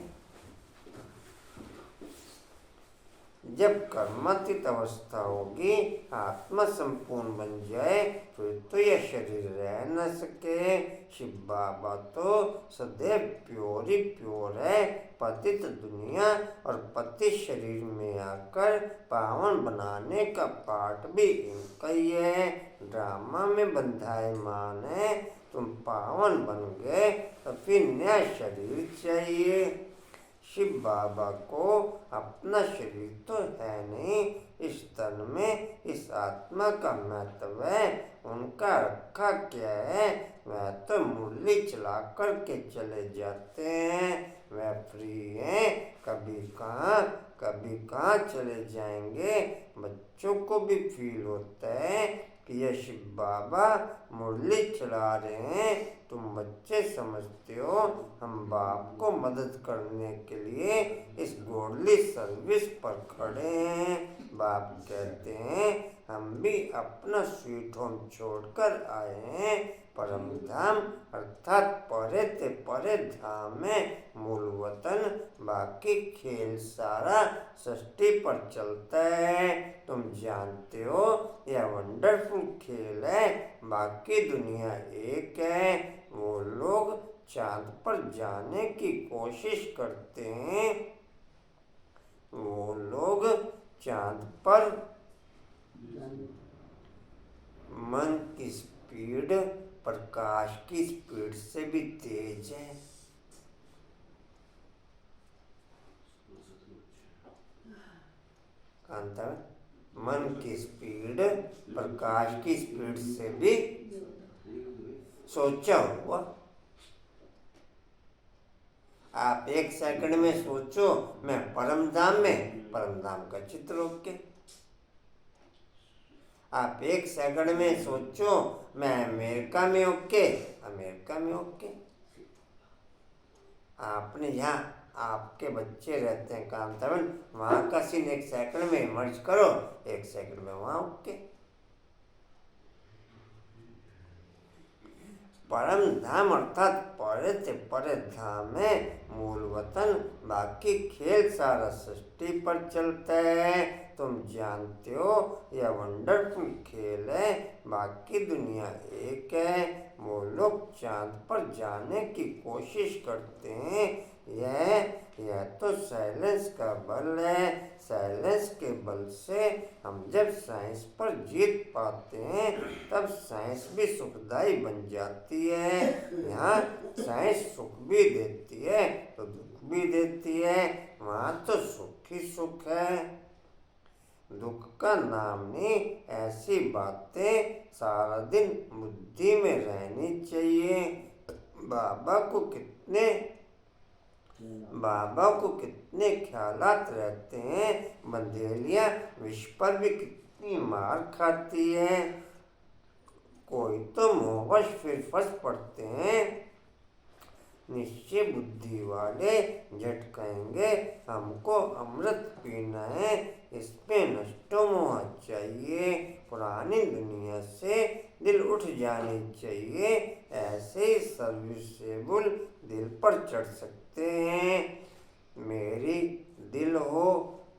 जब कर्मातीत अवस्था होगी, आत्मा संपूर्ण बन जाए, फिर तो यह शरीर रह न सके। शिव बाबा तो सदैव प्योर ही प्योर है। पतित दुनिया और पति शरीर में आकर पावन बनाने का पाठ भी इनका ही है। ड्रामा में बंधायमान है, तुम पावन बन गए तो फिर नया शरीर चाहिए। शिव बाबा को अपना शरीर तो है नहीं, इस तन में इस आत्मा का महत्व है। उनका रखा क्या है, वह तो मुरली चला कर के चले जाते हैं। वह फ्री हैं, कभी कहाँ चले जाएंगे। बच्चों को भी फील होता है कि यह शिव बाबा मुरली चला रहे हैं। तुम बच्चे समझते हो हम बाप को मदद करने के लिए इस गोडली सर्विस पर खड़े हैं। बाप कहते हैं हम भी अपना स्वीट होम छोड़कर आए हैं। परम धाम अर्थात परे ते परे धाम है मूल वतन। बाकी खेल सारा सृष्टि पर चलता है। तुम जानते हो यह वंडरफुल खेल है। बाकी दुनिया एक है। वो लोग चांद पर जाने की कोशिश करते हैं। वो लोग चांद पर मन की स्पीड प्रकाश की स्पीड से भी तेज है। कांता, मन की स्पीड प्रकाश की स्पीड से भी सोचा हुआ। आप 1 सेकंड में सोचो मैं परम धाम में, परम धाम का चित्र ओके। आप 1 सेकंड में सोचो मैं अमेरिका में ओके, अमेरिका में ओके। आपने जहाँ आपके बच्चे रहते हैं कांतावन, वहाँ का सीन 1 सेकंड में मर्ज करो, 1 सेकंड में वहाँ ओके। परम धाम अर्थात परे से परे धाम है मूल वतन। बाकी खेल सारा सृष्टि पर चलता है। तुम जानते हो यह वंडरफुल खेल है। बाकी दुनिया एक है। वो लोग चांद पर जाने की कोशिश करते हैं। यह तो साइलेंस का बल है। साइलेंस के बल से हम जब साइंस पर जीत पाते हैं तब साइंस भी सुखदायी बन जाती है। यहाँ साइंस सुख भी देती है तो दुख भी देती है। वहाँ तो सुख ही सुख है, दुख का नाम नहीं। ऐसी बातें सारा दिन बुद्धि में रहनी चाहिए। बाबा को कितने ख्यालात रहते हैं। बंदेलियाँ विष पर भी कितनी मार खाती है। कोई तो मोहवश फिर फंस पड़ते हैं। निश्चय बुद्धि वाले झट कहेंगे हमको अमृत पीना है, इसमें नष्टो मोह चाहिए। पुरानी दुनिया से दिल उठ जानी चाहिए। ऐसे ही सर्विसेबल दिल पर चढ़ सकते हैं। मेरी दिल हो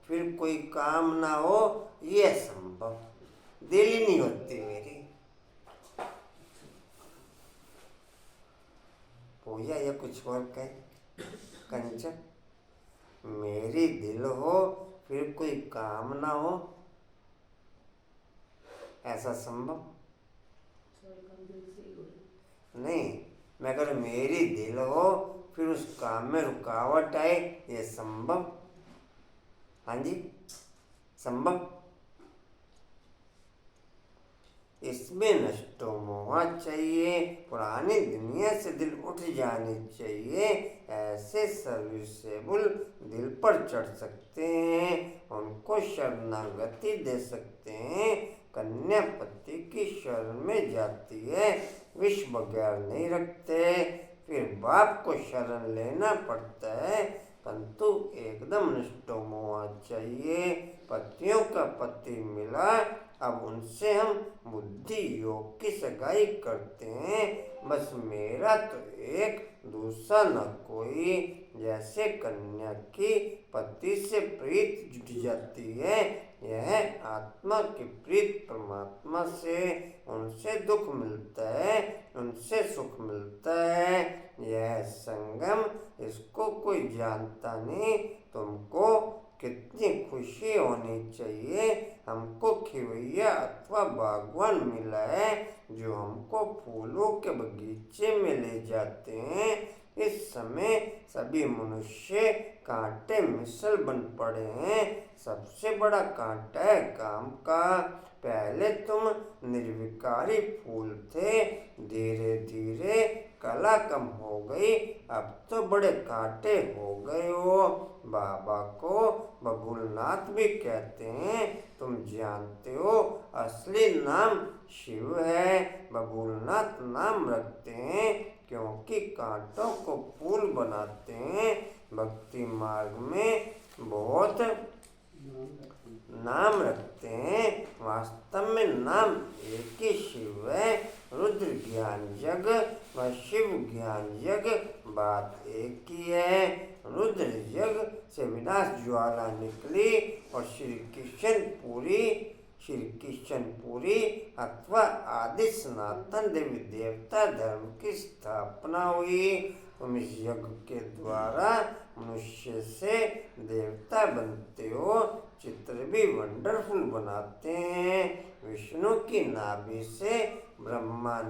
फिर कोई काम ना हो, ये संभव। दिल ही नहीं होती मेरी। पूजा या कुछ और कहे कंचन, मेरी दिल हो फिर कोई काम ना हो, ऐसा संभव नहीं। मैं कह रहा मेरी दिल हो फिर उस काम में रुकावट आए, ये संभव? हाँ जी संभव। इसमें नष्टो मोह चाहिए। पुरानी दुनिया से दिल उठ जानी चाहिए। ऐसे सर्विसेबल दिल पर चढ़ सकते हैं। उनको शरणागति दे सकते हैं। कन्या पति की शरण में जाती है, विष बगैर नहीं रखते। फिर बाप को शरण लेना पड़ता है, परंतु एकदम नष्टो मोह चाहिए। पतियों का पति मिला अब उनसे हम बुद्धि योग की सगाई करते हैं। बस मेरा तो एक दूसरा न कोई। जैसे कन्या की पति से प्रीत जुट जाती है, यह आत्मा की प्रीत परमात्मा से। उनसे दुख मिलता है, उनसे सुख मिलता है। यह संगम, इसको कोई जानता नहीं। तुमको कितनी खुशी होनी चाहिए। हमको खिवैया अथवा बागवान मिला है जो हमको फूलों के बगीचे में ले जाते हैं। इस समय सभी मनुष्य कांटे मिसल बन पड़े हैं। सबसे बड़ा कांटा है काम का। पहले तुम निर्विकारी फूल थे, धीरे धीरे कला कम हो गई, अब तो बड़े कांटे हो गए हो। बाबा को बबुलनाथ भी कहते हैं। तुम जानते हो असली नाम शिव है। बबुलनाथ नाम रखते हैं क्योंकि कांटों को फूल बनाते हैं। भक्ति मार्ग में बहुत नाम रखते हैं, वास्तव में नाम एक ही शिव है। रुद्र ज्ञान जग व शिव ज्ञान जग बात एक ही है। रुद्र जग से विनाश ज्वाला निकली और श्री कृष्णपुरी अथवा आदि सनातन देवी देवता धर्म की स्थापना हुई। तुम इस यज्ञ के द्वारा मनुष्य से देवता बनते हो। चित्र भी वंडरफुल बनाते हैं। विष्णु की नाभि से ब्रह्मा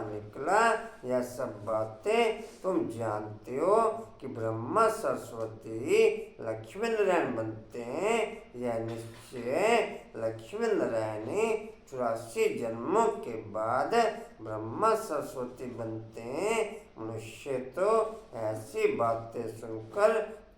निकला, यह सब बातें तुम जानते हो कि ब्रह्मा सरस्वती लक्ष्मी नारायण बनते हैं। यह निश्चय है। लक्ष्मी नारायण 84 जन्मों के बाद ब्रह्मा सरस्वती बनते हैं। मनुष्य तो ऐसी बातें सुनकर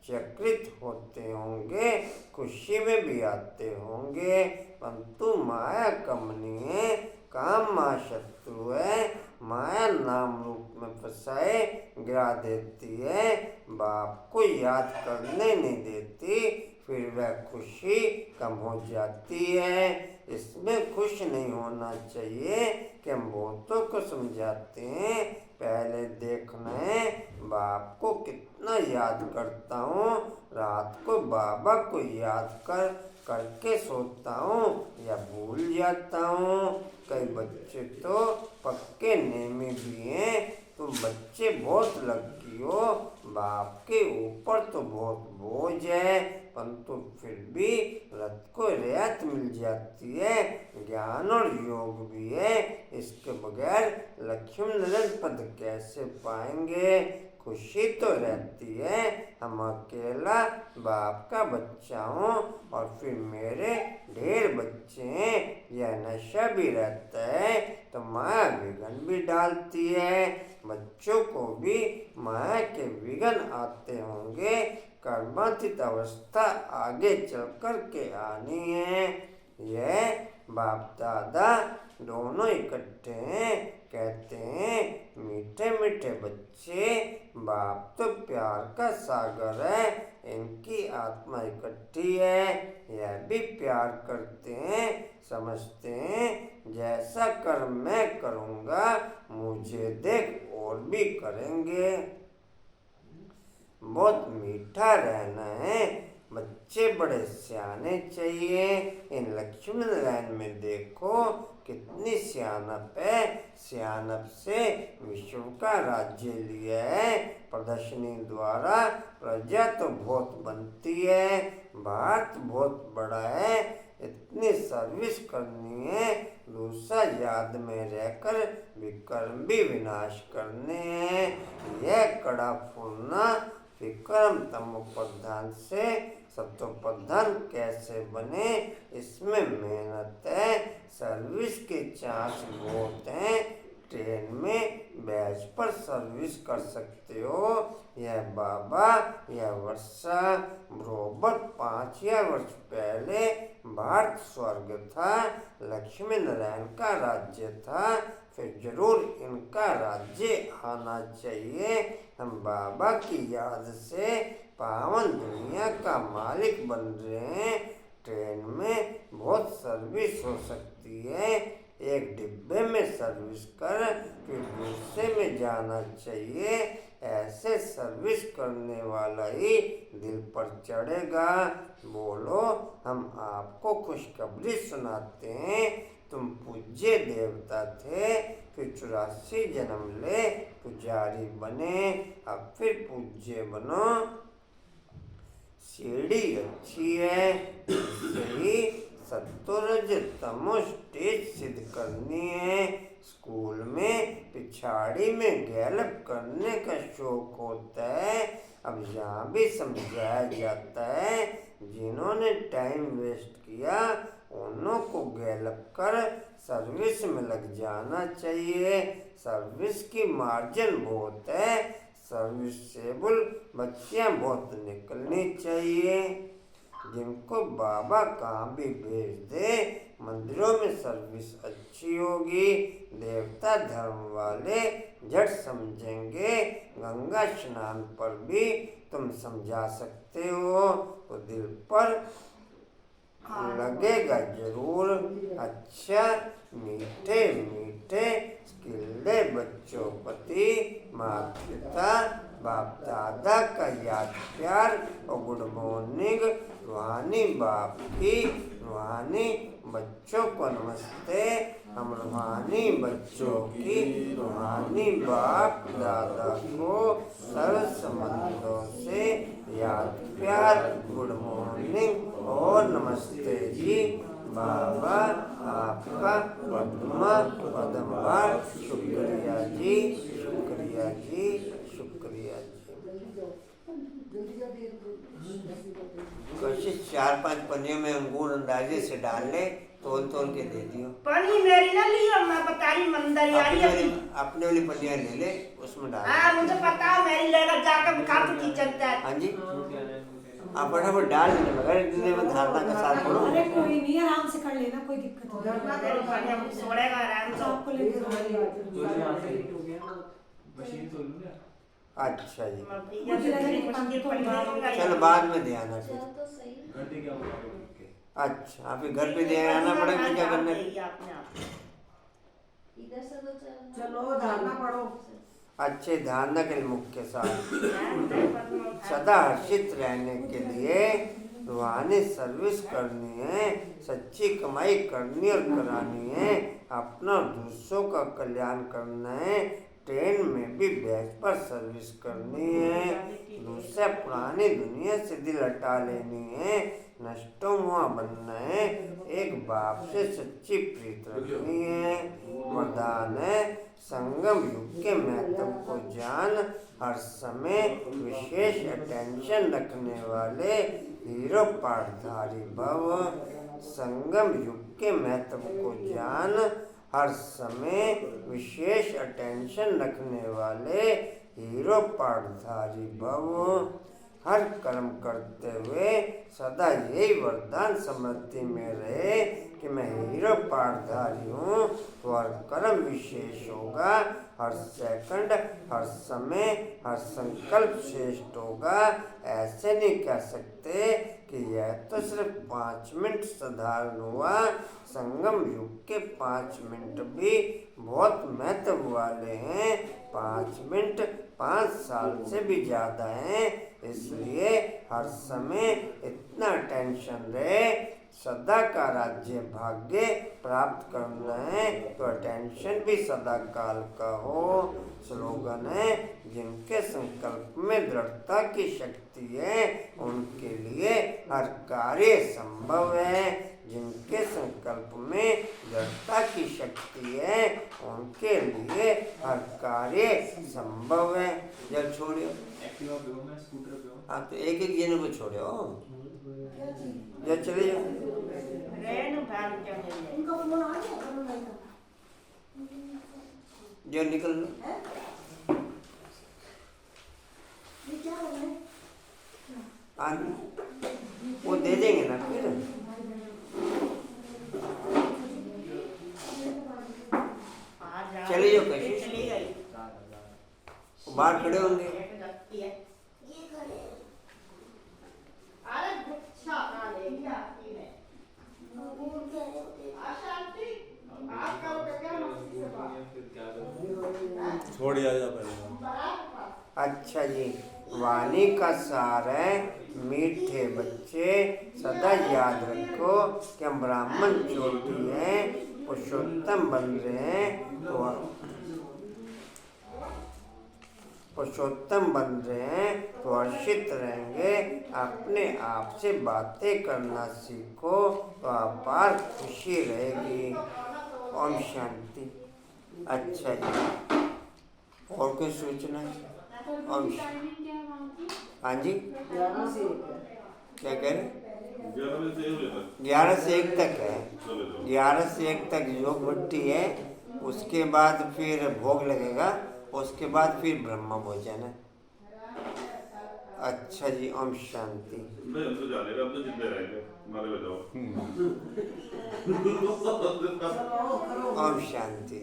चकित होते होंगे, खुशी में भी आते होंगे, परंतु माया कमनी है। काम महाशत्रु है। माया नाम रूप में फंसाए गिरा देती है, बाप को याद करने नहीं देती, फिर वह खुशी कम हो जाती है। इसमें खुश नहीं होना चाहिए कि हम बहुतों को समझाते हैं। पहले देखना है बाप को कितना याद करता हूँ। रात को बाबा को याद करके सोता हूँ या भूल जाता हूँ। कई बच्चे तो पक्के नेमी भी हैं। तुम बच्चे बहुत लकी हो। बाप के ऊपर तो बहुत बोझ है, परंतु फिर भी रथ को रियायत मिल जाती है। ज्ञान और योग भी है। इसके बगैर लक्ष्मी नारायण पद कैसे पाएंगे। खुशी तो रहती है। हम अकेला बाप का बच्चा हूँ और फिर मेरे ढेर बच्चे हैं। यह नशा भी रहता है तो माया विघन भी डालती है। बच्चों को भी माया के विघन आते होंगे। कर्मातीत अवस्था आगे चल कर के आनी है। यह बाप दादा दोनों इकट्ठे हैं। कहते हैं मीठे मीठे बच्चे, बाप तो प्यार का सागर है। इनकी आत्मा इकट्ठी है। यह भी प्यार करते हैं, समझते हैं जैसा कर्म मैं करूँगा मुझे देख और भी करेंगे। बहुत मीठा रहना है। बच्चे बड़े सियाने चाहिए। इन लक्ष्मी नारायण में देखो कितनी सियानप है। सियानप से विश्व का राज्य लिया है। प्रदर्शनी द्वारा प्रजा तो बहुत बनती है। भारत बहुत बड़ा है। इतनी सर्विस करनी है। दूसरा याद में रहकर विक्रम भी विनाश करने हैं। यह कड़ा फूलना विक्रम तमो प्रधान से सत्व प्रधान कैसे बने, इसमें मेहनत है। सर्विस के चांस बहुत हैं। ट्रेन में बैच पर सर्विस कर सकते हो। यह बाबा यह वर्षा बरोबर 5000 वर्ष पहले भारत स्वर्ग था। लक्ष्मी नारायण का राज्य था। फिर जरूर इनका राज्य आना चाहिए। हम बाबा की याद से पावन दुनिया का मालिक बन रहे हैं। ट्रेन में बहुत सर्विस हो सकती है। एक डिब्बे में सर्विस कर फिर दूसरे में जाना चाहिए। ऐसे सर्विस करने वाला ही दिल पर चढ़ेगा। बोलो, हम आपको खुशखबरी सुनाते हैं। तुम पूज्य देवता थे, फिर 84 जन्म ले पुजारी बने, अब फिर पूज्य बनो। सीढ़ी अच्छी है, सही सत्वरज तमो स्टेज सिद्ध करनी है। स्कूल में पिछाड़ी में गैलप करने का शौक होता है। अब यहाँ भी समझाया जाता है, जिन्होंने टाइम वेस्ट किया उन्हों को गैलप कर सर्विस में लग जाना चाहिए। सर्विस की मार्जिन बहुत है। सर्विसेबल बच्चियाँ बहुत निकलनी चाहिए। जिनको बाबा कहाँ भी भेज दे, मंदिरों में सर्विस अच्छी होगी। देवता धर्म वाले झट समझेंगे। गंगा स्नान पर भी तुम समझा सकते हो, तो दिल पर लगेगा जरूर। अच्छा, मीठे मीठे स्किल्ले बच्चों प्रति माता पिता बाप दादा का याद प्यार और गुड मॉर्निंग। रूहानी बाप की रूहानी बच्चों को नमस्ते। हम रूहानी बच्चों की रूहानी बाप दादा को सर्व संबंधों से याद प्यार, गुड मॉर्निंग और नमस्ते जी। बाबा आपका पद्मा शुक्रिया जी, शुक्रिया जी, शुक्रिया जी। कोशिश 4-5 पन्नियों में अंगूर अंदाजे से डाल ले, तोल के दे दियो। पनी मेरी ना लियो, मैं बता रही मंदिर यारी अपने वाली पन्नियाँ ले ले, उसमें डाल। हाँ, मुझे पता है, मेरी लेकर जाकर खा तो किचन तक। हाँ जी, आप फटाफट डाल देने मगर इतने में धारणा का साथ करो। अरे कोई नहीं, आराम से कर लेना, कोई दिक्कत नहीं। धरना तेरे पानी हम सोड़ेगा आराम से। आपको लेके अच्छा जी, मुझे लगा कि पानी तो चलो बाद में ध्यान चल रखो। तो सही। अच्छा, आप घर पे ध्यान आना पड़ेगा, क्या करना है? इधर से तो चलना। चलो धारणा पढ़ो। अच्छे धारणा के मुख्य साथ सदा हर्षित रहने के लिए रूहानी सर्विस करनी है, सच्ची कमाई करनी और करानी है, अपना और दूसरों का कल्याण करना है। ट्रेन में भी बैठ पर सर्विस करनी है, दूसरे पुरानी दुनिया से दिल हटा लेनी है, नष्टोमुआ बनना है, एक बाप से सच्ची प्रीत रखनी है। वरदान है, संगम युग के महत्व को जान, हर समय विशेष अटेंशन रखने वाले हीरो पाठधारी भव। संगम युग के महत्व को जान, हर समय विशेष अटेंशन रखने वाले हीरो पाठधारी भव। हर कर्म करते हुए सदा यही वरदान समृद्धि में रहे कि मैं हीरो पाठधारी हूँ, तो हर कर्म विशेष होगा, हर सेकंड, हर समय, हर संकल्प श्रेष्ठ होगा। ऐसे नहीं कह सकते कि यह तो सिर्फ 5 मिनट साधारण हुआ। संगम युग के 5 मिनट भी बहुत महत्व वाले हैं। 5 मिनट 5 साल से भी ज़्यादा हैं। इसलिए हर समय इतना टेंशन रहे। सदा का राज्य भाग्य प्राप्त करना है तो अटेंशन भी सदा काल का हो। स्लोगन है, जिनके संकल्प में दृढ़ता की शक्ति है उनके लिए हर कार्य संभव है। जिनके संकल्प में दृढ़ता की शक्ति है उनके लिए हर कार्य संभव है। जब छोड़ियो हाँ तो एक जने को छोड़ो, जब चले जाओ। इनका फोन आ गया करो नहीं का। जो निकल लो। ये क्या हो रहा है? वो दे देंगे ना फिर। चले जाओ कैसे? चली गई। बाहर खड़े होंगे। छोड़ आ जा पहले। अच्छा जी, वाणी का सार है मीठे बच्चे सदा याद रखो कि हम ब्राह्मण चोटी हैं, पुरुषोत्तम बन रहे हैं तो हर्षित रहेंगे। अपने आप से बातें करना सीखो तो अपार खुशी रहेगी। ओम शांति। अच्छा जी, और कोई सूचना है? ओम टाइमिंग क्या है वहाँ की? हाँ जी, 11 से 1 है। क्या कह रहे? 11 से 1 तक 11 से 1 तक है। चलो जाओ। 11 से 1 तक योग भट्टी है, उसके बाद फिर भोग लगेगा, उसके बाद फिर ब्रह्म भोजन है। अच्छा जी, ओम शांति। नहीं हम तो जाने का, अब तो जिंदे रहेंगे, हमारे बजाओ। ओम शांति।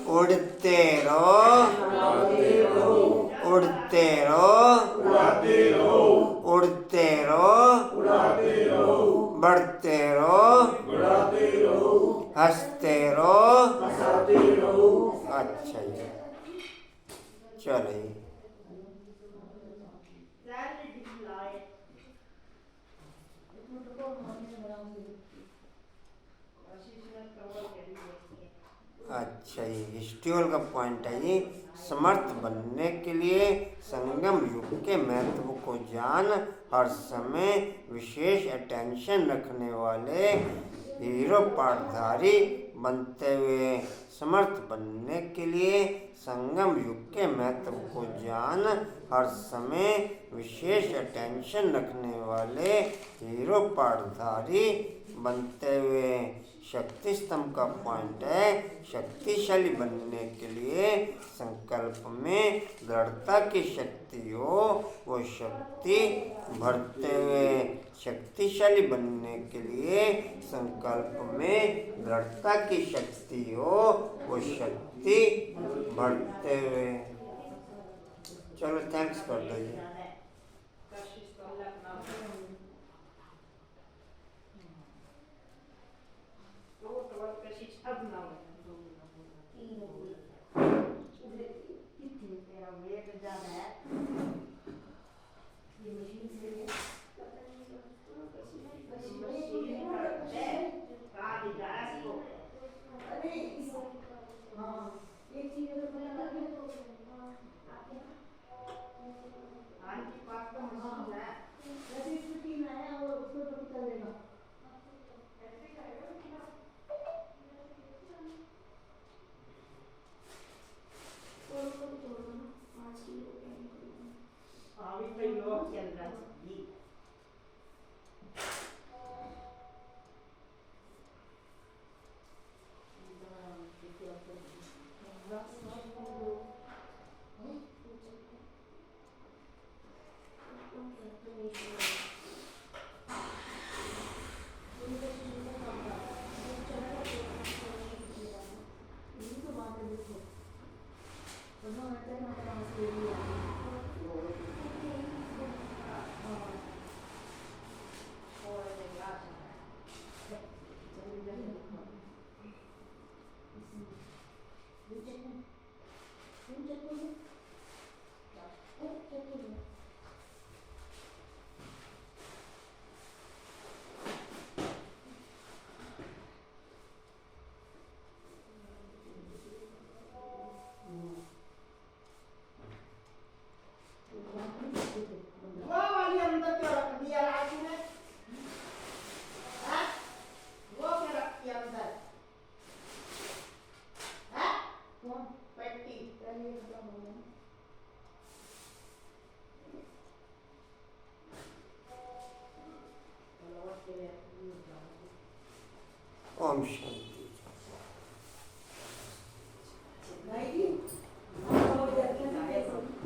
उड़ते रहो, उड़ते रहो, उड़ते रहो, बढ़ते रहो, हंसते रहो। अच्छा जी, चलो जी। अच्छा ये हिस्ट्रियल का पॉइंट है जी। समर्थ बनने के लिए संगम युग के महत्व को जान, हर समय विशेष अटेंशन रखने वाले हीरो पाठधारी बनते हुए। समर्थ बनने के लिए संगम युग के महत्व को जान, हर समय विशेष अटेंशन रखने वाले हीरो पाठधारी बनते हुए। शक्ति स्तंभ का पॉइंट है, शक्तिशाली बनने के लिए संकल्प में दृढ़ता की शक्ति हो, वो शक्ति भरते हुए। शक्तिशाली बनने के लिए संकल्प में दृढ़ता की शक्ति हो, वो शक्ति भरते हुए। चलो थैंक्स कर दो जी। ओम शांति।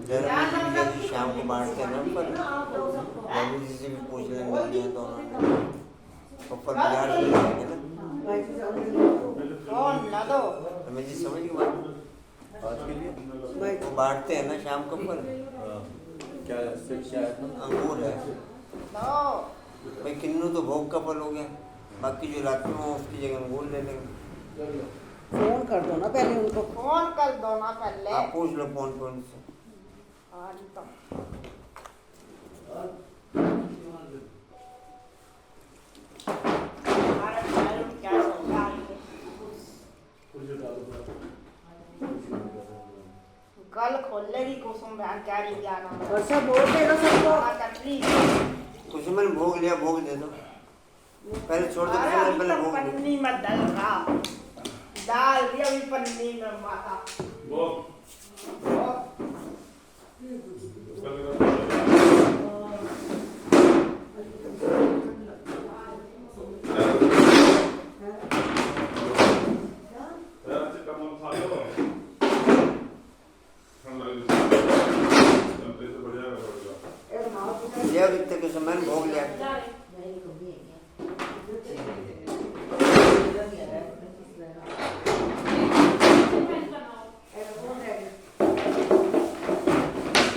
जरा शाम को बांटते हैं ना, पर रवि जी से भी पूछ लेंगे दिया तो ऊपर बाजार से जाएंगे ना। रमेश जी समझ गए बात के लिए? वो बांटते हैं ना शाम को, पर क्या है? अंगूर है भाई, किन्नू तो भोग का फल हो गया, बाकी जो रात में हो उसकी जगह अंगूर ले लेंगे। फोन कर दो ना पहले उनको। फोन कर दो ना पहले। आप पूछ लो फोन पे उनसे। आज तो हमारे मालूम क्या चल रहा है। गल खोलेगी कुसुम बहन क्या रही जाना और सब बोल देना सबको। कटरी कुछ मैंने भोग लिया, भोग दे दो पहले, छोड़ दो अरे अभी पहले तो भोग दे। पन्नी में डल रहा डाल दिया अभी पन्नी में माता वो लिया कितने कुछ मैंने भोग लिया।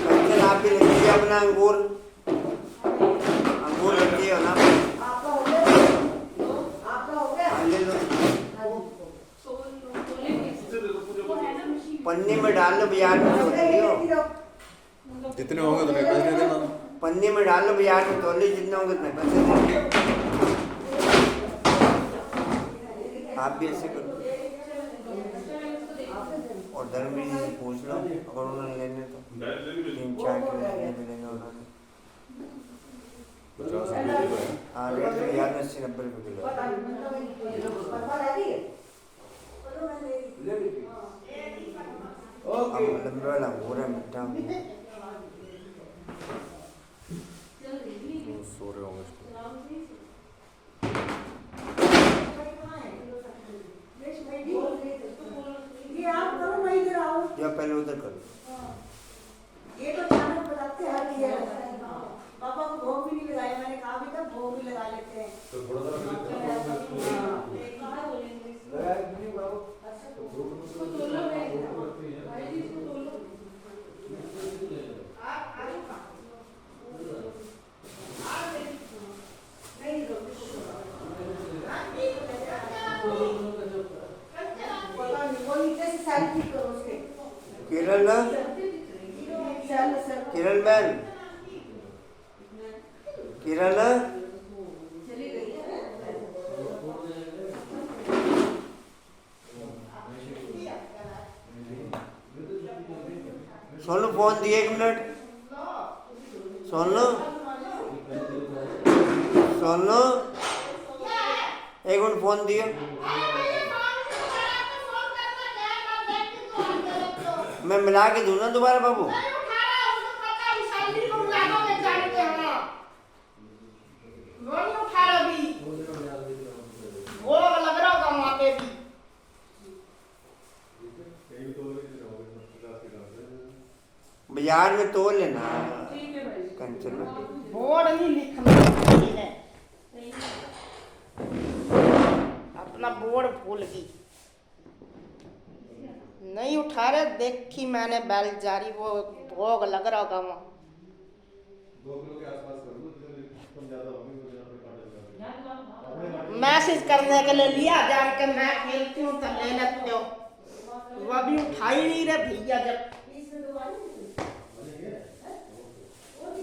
कंचन आप भी ले लीजिए अपना अंगूर, अंगूर रखिए हो ना। आपका हो गया? आपका हो गया? हाँ, ले लो। पन्नी में डाल लो, बाजार में तोल लियो। जितने होंगे उतने पैसे दे देना। पन्नी में डाल लो, बाजार में तोल ली, जितने होंगे उतने पैसे देंगे। आप भी ऐसे करो। और धर्मवीर जी से पूछ लो अगर उन्होंने लेने तो 3-4 किलो जितने भी लेंगे उन्होंने। 50 रुपये किलो है। हाँ रेट तो याद 80-90 रुपये किलो है। अब लंबे वाला अंगूर है, मीठा अंगूर। सो रहे होंगे इसको। ये आप करो, मैं इधर आऊं। या पहले उधर करो। ये तो अचानक बताते हर ये पापा को भोग भी नहीं लगाया, मैंने कहा भी था भोग भी लगा लेते हैं। तो थोड़ा सा किरण किरण बहन, किरण सोनू फोन दिए 1 minute. Sonu Sonu 1 minute phone दिए। मैं मिला के दूँ ना दोबारा बाबू। बाजार में तोल लेना कंचन में। बोर्ड नहीं लिखना है अपना बोर्ड भूल गई, नहीं उठा रहे। देखी मैंने बैल जारी वो भोग लग रहा होगा वहाँ। 2 किलो के आसपास कर दो, कम ज्यादा होगी तो मैसेज करने के लिए लिया जान के मैं खेलती हूँ तो ले लेते हो। वो अभी उठा ही नहीं रहे भैया, जब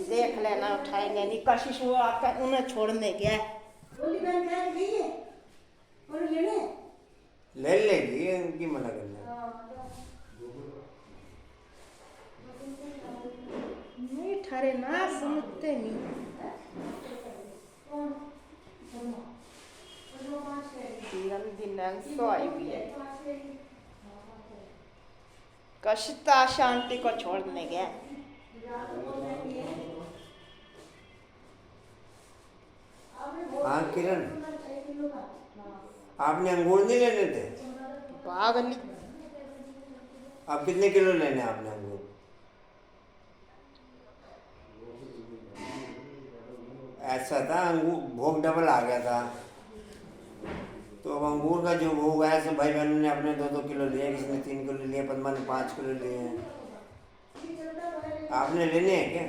देख लेना उठाएंगे नहीं। कशिश वो आपका उन्हें छोड़ने गया। ले लेगी, उनकी मना करना। नहीं ठहरे ना समझते नहीं। आई हुई है कशिता आशा आंटी को छोड़ने गया। हाँ किरण, आपने अंगूर नहीं लेने थे? भाग नहीं। आप कितने किलो लेने आपने अंगूर? ऐसा था, अंगूर भोग डबल आ गया था, तो अब अंगूर का जो भोग है सब भाई बहनों ने अपने 2-2 किलो लिए, किसी ने 3 किलो लिए, पद्मा ने 5 किलो लिए हैं। आपने लेने हैं क्या?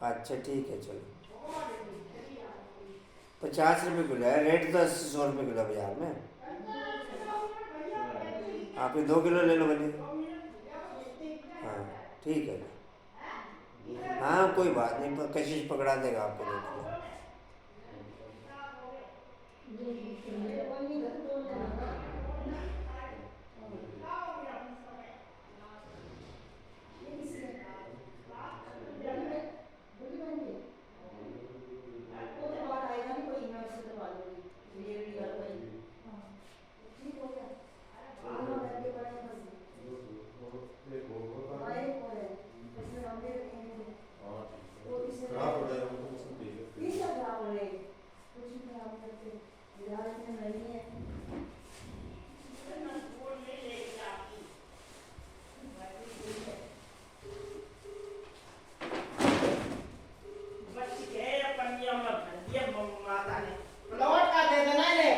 अच्छा ठीक है, चलो 50 रुपये किलो है, रेट तो 80-100 रुपये किलो बाजार में। आप ये 2 किलो ले लो भले। हाँ ठीक है। हाँ कोई बात नहीं, पर कशिश पकड़ा देगा आपको 2 किलो। खराब हो जाएगा तो सब ठीक है। प्लॉट का दे देना ले।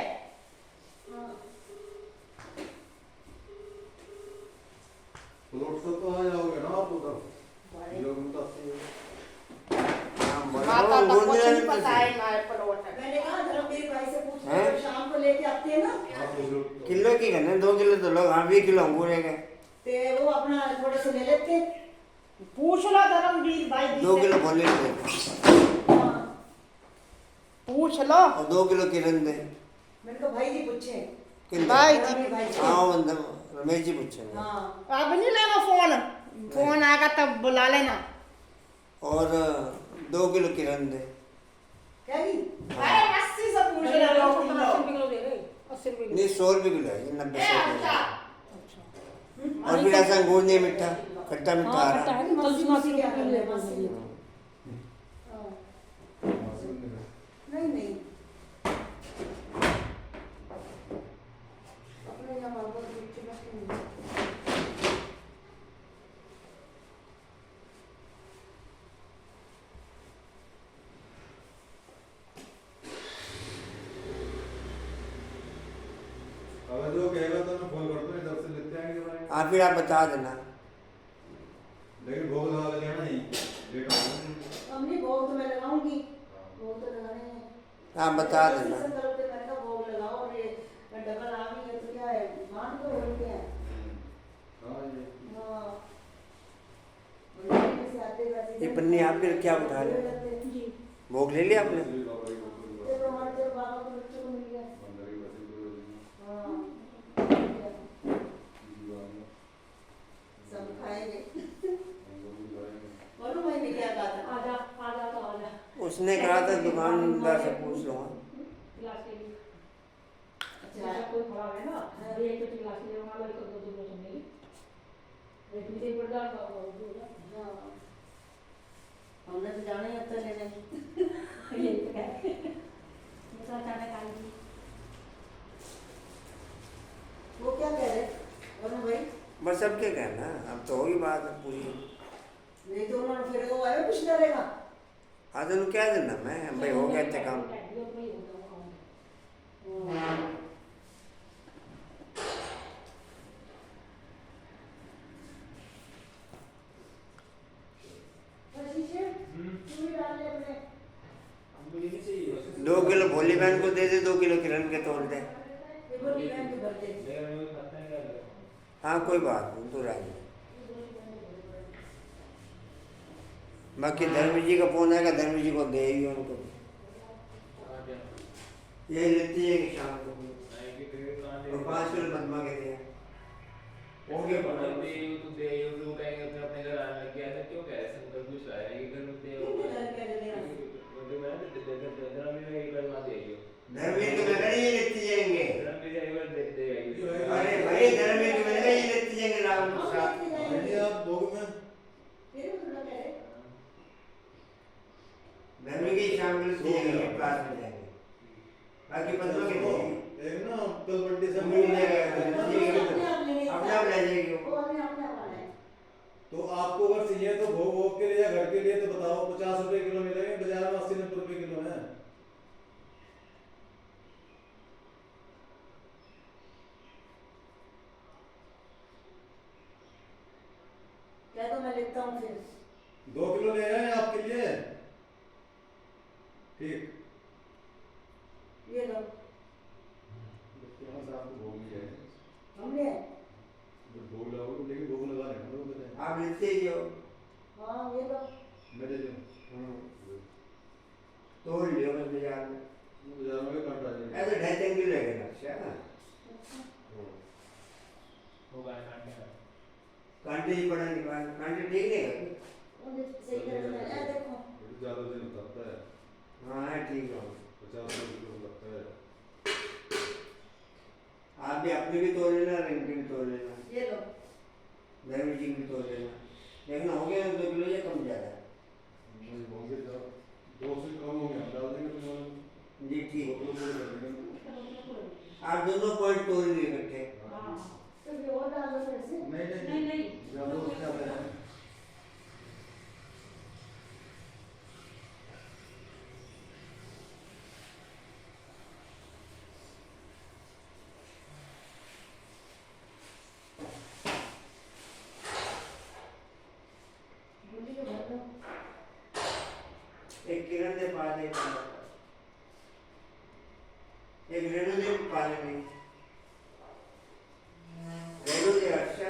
प्लॉट से तो आ जाओगे ना आप उधर, जो बताते हो। माता तो कुछ नहीं पता है ना प्लॉट है। मैंने कहा धर्मवीर भाई से पूछ हैं? लो, शाम को लेके आते हैं ना, आप लोग किलो की कहने 2 किलो तो लोग, हाँ 20 किलो अंगूर है। ते वो अपना थोड़े से ले लेते। पूछ लो धर्मवीर भाई जी 2 से। किलो भोले दे हाँ, पूछ लो। और 2 किलो किरण दे। मैंने कहा भाई जी पूछे। किन भाई जी धर्मवीर भाई जी। हाँ बंदा रमेश जी पूछेंगे। हाँ, अब नहीं लेना फोन, फोन आएगा तब बुला लेना। और 2 किलो किरण दे। क्या जी? अरे 80 से पूछ नहीं, लो। 80 किलो दे रहे, 80 रुपये किलो। नहीं 100 रुपये किलो है, ये 90 ए, 100 अच्छा। रुपये। और फिर ऐसा अंगूर नहीं मीठा, खट्टा मीठा आ हाँ रहा खट्टा है। है, कल सुना सी रुपये किलो है मस्त। बोलिए। हाँ, नहीं नहीं, अपने यहाँ बाबा जी की बात नहीं। अगर जो कहेगा तो मैं फोन कर दूँ, इधर से लेते आएंगे भाई। हाँ फिर आप बता देना। लेकिन भोग लगा के जाना ही लेट हो। अम्मी भोग तो मैं लगाऊंगी, भोग तो लगाने हैं। हाँ बता देना। मैंने कहा भोग लगाओ, और ये डबल आ गई है तो क्या है, मान तो हो गया है। हाँ ये हाँ, मंदिर से आते जाते ये पन्नी आप फिर क्या उठा रहे हो? जी। भोग ले लिया आपने? ये तो हमारे जो बाबा को बच्चों को मिल गया। हाँ, सब खाएंगे। बोलो भाई ने क्या कहा था? आजा आजा तो आजा उसने कहा था दुकानदार से पूछ लूँगा। गिलास के लिए। अच्छा, जैसा कोई खड़ा है ना, एक तो गिलास ले लो, वाला एक दो दो गिलास ले लो। एक भी एक बड़ा का वो हाँ, हमने तो जाना ही आता लेने। ये तो क्या है, ये तो अचानक आ गई। वो क्या कह रहे? बोलो भाई, बस अब क्या कहना, अब तो होगी बात पूरी। नहीं तो उन्होंने फिर वो आए कुछ डरेगा। हाँ तो क्या देना मैं, भाई हो गया इतने काम। तू ही डाल ले अपने। 2 किलो भोली बहन को दे दे, 2 किलो किरण के तोड़ दे। ये बोली बहन के बर्थडे। हाँ कोई बात नहीं, तू रह। बाकी धर्मवीर जी का फोन आएगा, धर्मवीर जी को देगी उनको। ये लेती है कि शाम को और 5 किलो पद्मा के दिए हो गया पता धर्मवीर के मैंने ये लेती जाएंगे। अरे भाई धर्मवीर के मैंने ये लेती जाएंगे राम के साथ। नहीं आप भोग में फिर वो थोड़ा कह रहे। धर्मवीर की शाम को लेती जाएंगे, क्लास में जाएंगे। बाकी पद्मा के देंगे। एक ना कल बंटी से मिल जाएगा, अपने आप ले जाएगी वो अपने अपने वाला है। तो आपको अगर चाहिए तो भोग भोग के लिए या घर के लिए तो बताओ। 50 रुपए किलो मिलेंगे, बाजार में 80-90 रुपए किलो है। क्या तो मैं लिखता हूँ फिर। 2 किलो ले आए आपके लिए। ठीक दिन की लगेगा। अच्छा कांटे ही पड़ा निकाल, कांटे ठीक नहीं है। सही कर रहा देखो ज्यादा दिन लगता है। हाँ है ठीक है। 50 किलो लगता है। आप भी अपने भी तोड़ लेना, इनके भी तोड़ लेना, ये लो धर्म जी भी तोड़ लेना। देखना हो गया 2 किलो या कम ज़्यादा। नहीं होंगे जब 2 से कम होंगे हम डाल देंगे तो जी ठीक। 2 किलो पूरे कर देंगे। आप दोनों पॉइंट तोड़ लिए इकट्ठे। हाँ तो ये और डाल दो ऐसे नहीं ज्यादा उसका है। गुंडी को भर दो एक किरण दे पा दे, एक रेणु दे पा लेंगे। रेणु दे अच्छा